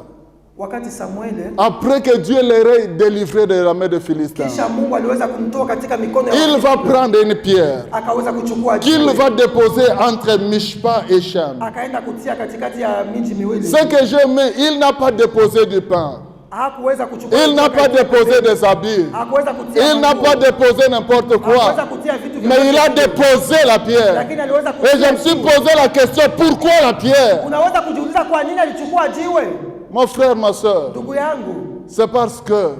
Wakati Samuel, après que Dieu l'ait délivré de la main de Philistins, kisha Mungu aliweza kumtoa katika mikono ya il va prendre une pierre akaweza kuchukua qu'il jiwe, va déposer entre Mishpa et Shem. akaenda kutia katikati ya miji miwili. Ce que j'aimais, il n'a pas déposé du pain. Hakuweza kuchukua, Il n'a pas déposé des habits. hakuweza kutia, Il n'a pas déposé n'importe quoi. hakuweza kutia vitu vya, Mais il a déposé la pierre. lakini aliweza Et kutia. je me suis posé la question, pourquoi la pierre? Unaweza kujiuliza kwa nini alichukua jiwe? Mon frère, ma soeur, Ndugu yangu, c'est parce que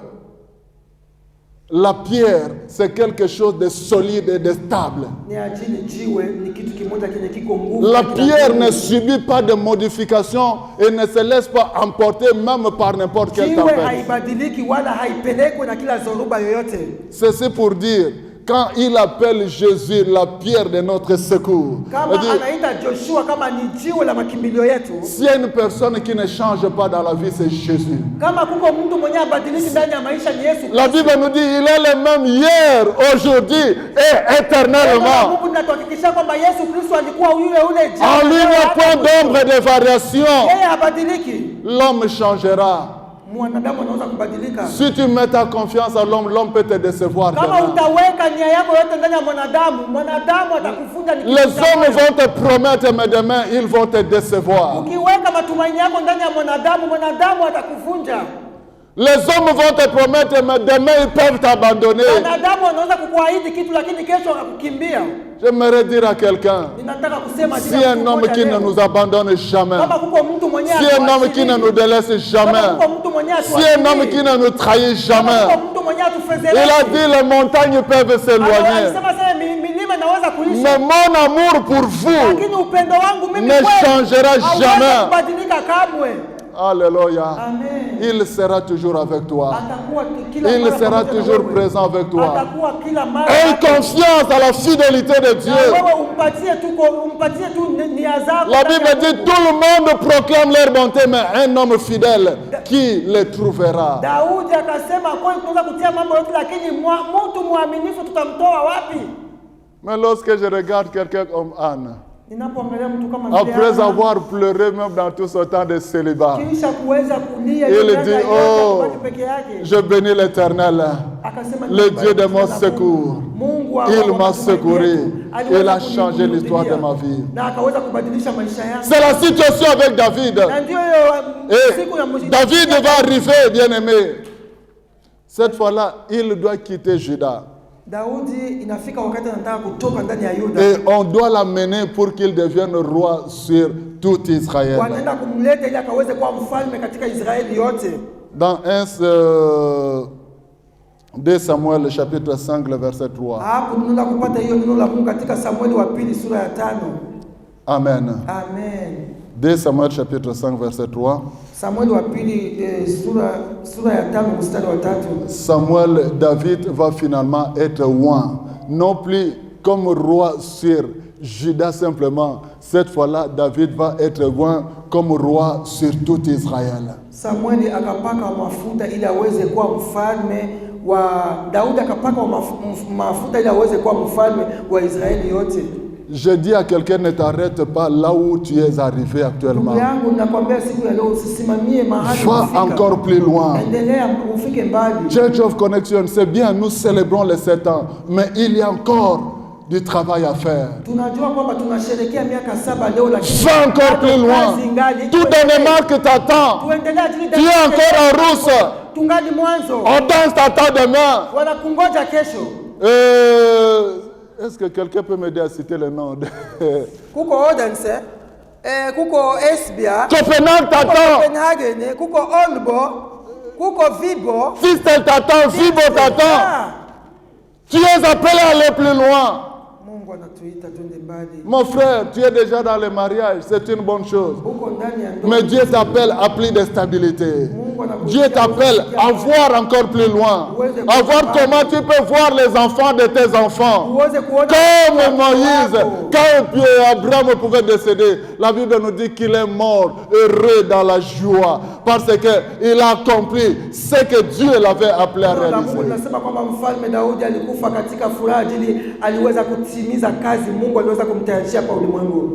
la pierre, c'est quelque chose de solide et de stable. ni ajili jiwe ni kitu kimoja kenye kiko nguvu. La pierre ne subit pas de modification et ne se laisse pas emporter même par n'importe quelle Jiwe tempête. haibadiliki wala haipelekwe na kila zoruba yoyote. C'est pour dire, quand il appelle Jésus la pierre de notre secours, Kama anaita Joshua kama ni jiwe la makimbilio yetu. s'il y a une personne qui ne change pas dans la vie, c'est Jésus. Kama kuko mtu mwenye abadiliki ndani ya maisha ni Yesu. La Bible nous dit, il est le même hier, aujourd'hui et éternellement. Mungu anatuhakikishia kwamba Yesu Kristo alikuwa yule En lui, il n'y a point d'ombre de variation. Yeye habadiliki. L'homme changera. Mwanadamu anaweza kubadilika. Si tu mets ta confiance en l'homme, l'homme peut te décevoir. Kama demain. utaweka nia yako yote ndani ya mwanadamu atakufunja. Les hommes vont te promettre, mais demain, ils vont te décevoir. Ukiweka matumaini yako ndani ya mwanadamu atakufunja. Les hommes vont te promettre, mais demain, ils peuvent t'abandonner. Mwanadamu anaweza kukuahidi kitu lakini kesho akakukimbia. J'aimerais dire à quelqu'un, Ninataka kusema si un homme qui ne nous abandonne jamais, kama kuko mtu mwenyewe si un homme qui ne nous délaisse jamais, C'est un homme qui ne nous trahit jamais. Il a dit les montagnes peuvent s'éloigner. Mais mon amour pour vous ne changera jamais. Alléluia. Il sera toujours avec toi. Il sera toujours présent avec toi. Aie confiance à la fidélité de Dieu. La Bible dit tout le monde proclame leur bonté, mais un homme fidèle, qui les trouvera? Mais lorsque je regarde quelqu'un comme Anne, après avoir pleuré même dans tout ce temps de célibat, il dit, oh, je bénis l'Éternel, le Dieu de mon secours. Il m'a secouru. Il a changé l'histoire de ma vie. C'est la situation avec David. Et David va arriver, bien-aimé. Cette fois-là, il doit quitter Juda. Et on doit l'amener pour qu'il devienne roi sur tout Israël. Dans 2 Samuel chapitre 5, le verset 3. Amen. Amen. 2 Samuel chapitre 5, verset 3. Samuel, David va finalement être oint, non plus comme roi sur Juda simplement. Cette fois-là, David va être oint comme roi sur tout Israël. Samuel akapaka mafuta ili aweze kuwa mfalme wa Daudi, akapaka mafuta ili aweze kuwa mfalme wa Israeli yote. Je dis à quelqu'un, ne t'arrête pas là où tu es arrivé actuellement. Va encore plus loin. Church of Connection, c'est bien, nous célébrons les 7 ans, mais il y a encore du travail à faire. Va encore plus loin. Tout donnement que t'attends, tu es encore en rousse. On danse, t'attends demain. Est-ce que quelqu'un peut m'aider à citer le nom de... Kuko Odense, Kuko Esbia, Copenhague t'attend. Copenhagen, Kuko Olbo, Kuko Vibo. Fistel t'attend, Vibo t'attend. Tu es appelé à aller plus loin. Mon frère, tu es déjà dans le mariage, c'est une bonne chose. Mais Dieu t'appelle à plus de stabilité. Dieu t'appelle à voir encore plus loin. À voir comment tu peux voir les enfants de tes enfants. Comme Moïse, quand Abraham pouvait décéder, la Bible nous dit qu'il est mort, heureux dans la joie, parce qu'il a accompli ce que Dieu l'avait appelé à réaliser.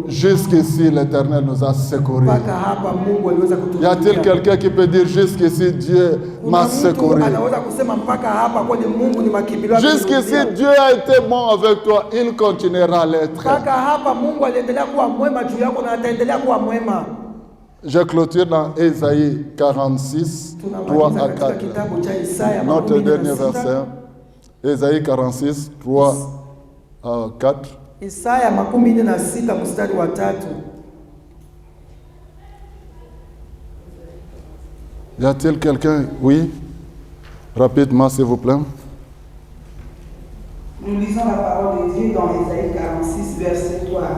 Jusqu'ici, l'Éternel nous a secourus. Y a-t-il quelqu'un qui peut dire jusqu'ici, Dieu m'a secouru? Jusqu'ici, Dieu a été bon avec toi. Il continuera à l'être. Je clôture dans Ésaïe 46, 3 à 4. Notre dernier verset. Ésaïe 46, 3 à 4. Isaya 46 mstari wa 3. Y a-t-il quelqu'un? Oui. Rapidement, s'il vous plaît. Nous lisons la parole de Dieu dans Ésaïe 46, versets 3 à 4.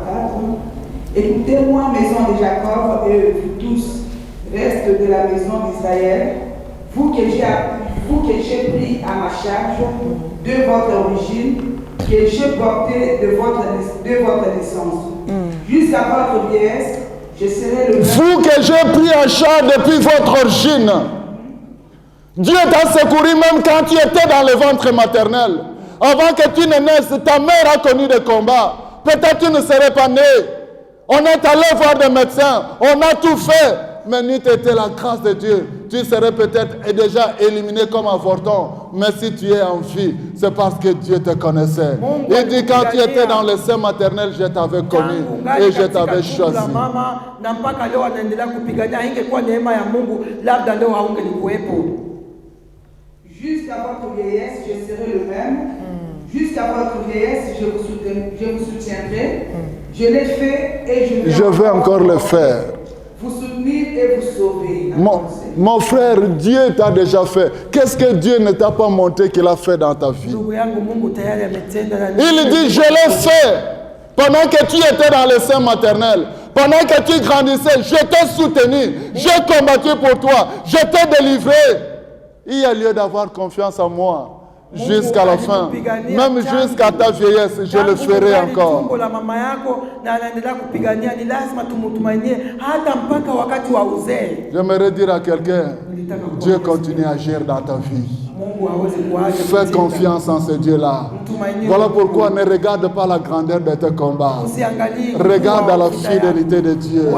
Écoutez-moi, maison de Jacob, et vous tous, restes de la maison d'Israël, vous que j'ai pris à ma charge de votre origine, que j'ai porté de votre naissance. Jusqu'à votre vieillesse, je serai le même. Vous que j'ai pris en charge depuis votre origine. Dieu t'a secouru même quand tu étais dans le ventre maternel. Avant que tu ne naisses, ta mère a connu des combats. Peut-être tu ne serais pas né. On est allé voir des médecins. On a tout fait. Mais n'eût été la grâce de Dieu, tu serais peut-être déjà éliminé comme avorton. Mais si tu es en vie, c'est parce que Dieu te connaissait. Il dit quand tu étais dans le sein maternel, je t'avais connu et je t'avais choisi. Jusqu'à votre vieillesse, je serai le même. Jusqu'à votre vieillesse, je vous soutiendrai. Je l'ai fait et je vais encore le faire. Vous soutenir et vous sauver. Mon frère, Dieu t'a déjà fait. Qu'est-ce que Dieu ne t'a pas montré qu'il a fait dans ta vie? Ndugu yangu, Mungu tayari ametenda na Il dit, je l'ai fait. Pendant que tu étais dans le sein maternel, pendant que tu grandissais, je t'ai soutenu, j'ai combattu pour toi, je t'ai délivré. Il y a lieu d'avoir confiance en moi. Jusqu'à la fin, même jusqu'à ta vieillesse, je le ferai encore. J'aimerais dire à quelqu'un, Dieu continue à agir dans ta vie. Fais confiance en ce Dieu-là. Voilà pourquoi ne regarde pas la grandeur de tes combats. Regarde à la fidélité de Dieu.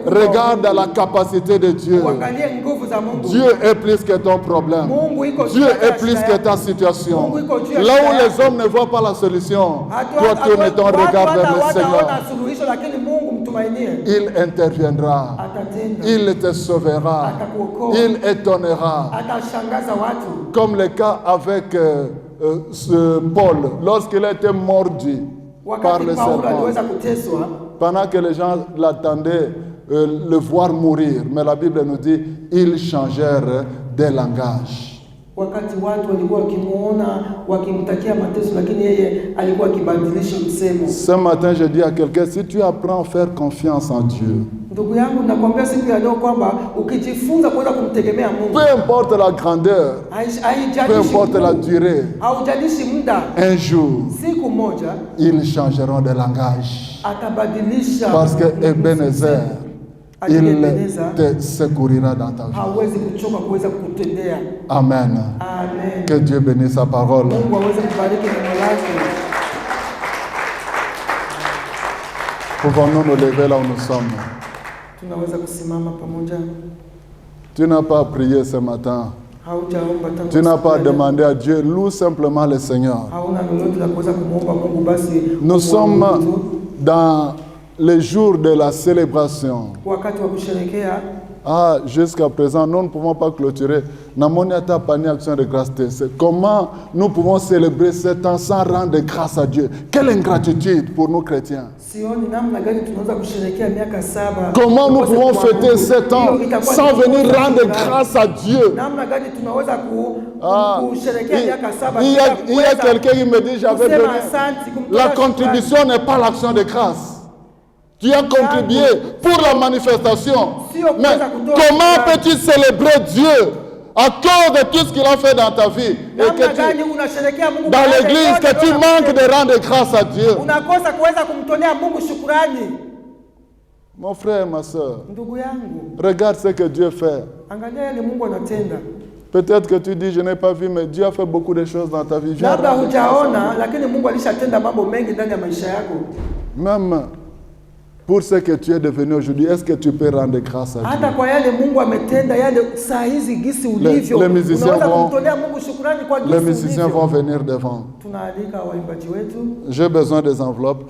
Regarde à la capacité de Dieu. Dieu est plus que ton problème. Dieu est plus que ta situation. Là où les hommes ne voient pas la solution, toi tourne ton regard vers le Seigneur. Il interviendra. Il te sauvera. Il étonnera. Comme le cas avec Paul, lorsqu'il a été mordu par le serpent. Pendant que les gens l'attendaient, le voir mourir. Mais la Bible nous dit, ils changèrent de langage. Wakati watu walikuwa wakimuona wakimtakia mateso, lakini yeye alikuwa akibadilisha msemo. Ce matin, je dis à quelqu'un, si tu apprends à faire confiance en Dieu, ndugu yangu, nakwambia siku ya leo kwamba ukijifunza kuweza kumtegemea Mungu, peu importe la grandeur, peu importe la durée, haujalishi muda, un jour, siku moja, ils changeront de langage. Atabadilisha. Parce que Ebenezer, il te secourira dans ta vie. Amen. Amen. Que Dieu bénisse sa parole. Pouvons-nous nous lever là où nous sommes? Tu n'as pas prié ce matin. Tu n'as pas demandé à Dieu. Loue simplement le Seigneur. Nous sommes dans les jours de la célébration. Jusqu'à présent, nous ne pouvons pas clôturer. Namoniata Pani Action de Grâce. Comment nous pouvons célébrer ce temps sans rendre grâce à Dieu? Quelle ingratitude pour nous chrétiens. Comment nous pouvons fêter ce temps sans venir rendre grâce à Dieu? Il y a quelqu'un qui me dit, j'avais donné. La contribution n'est pas l'action de grâce. Tu as contribué pour la manifestation. Mais comment peux-tu célébrer Dieu à cause de tout ce qu'il a fait dans ta vie? Et que tu, dans l'église, que tu manques de rendre grâce à Dieu. Mon frère, ma soeur, regarde ce que Dieu fait. Peut-être que tu dis, je n'ai pas vu, mais Dieu a fait beaucoup de choses dans ta vie. Même pour ce que tu es devenu aujourd'hui, est-ce que tu peux rendre grâce à Dieu? Les musiciens vont venir devant. J'ai besoin des enveloppes.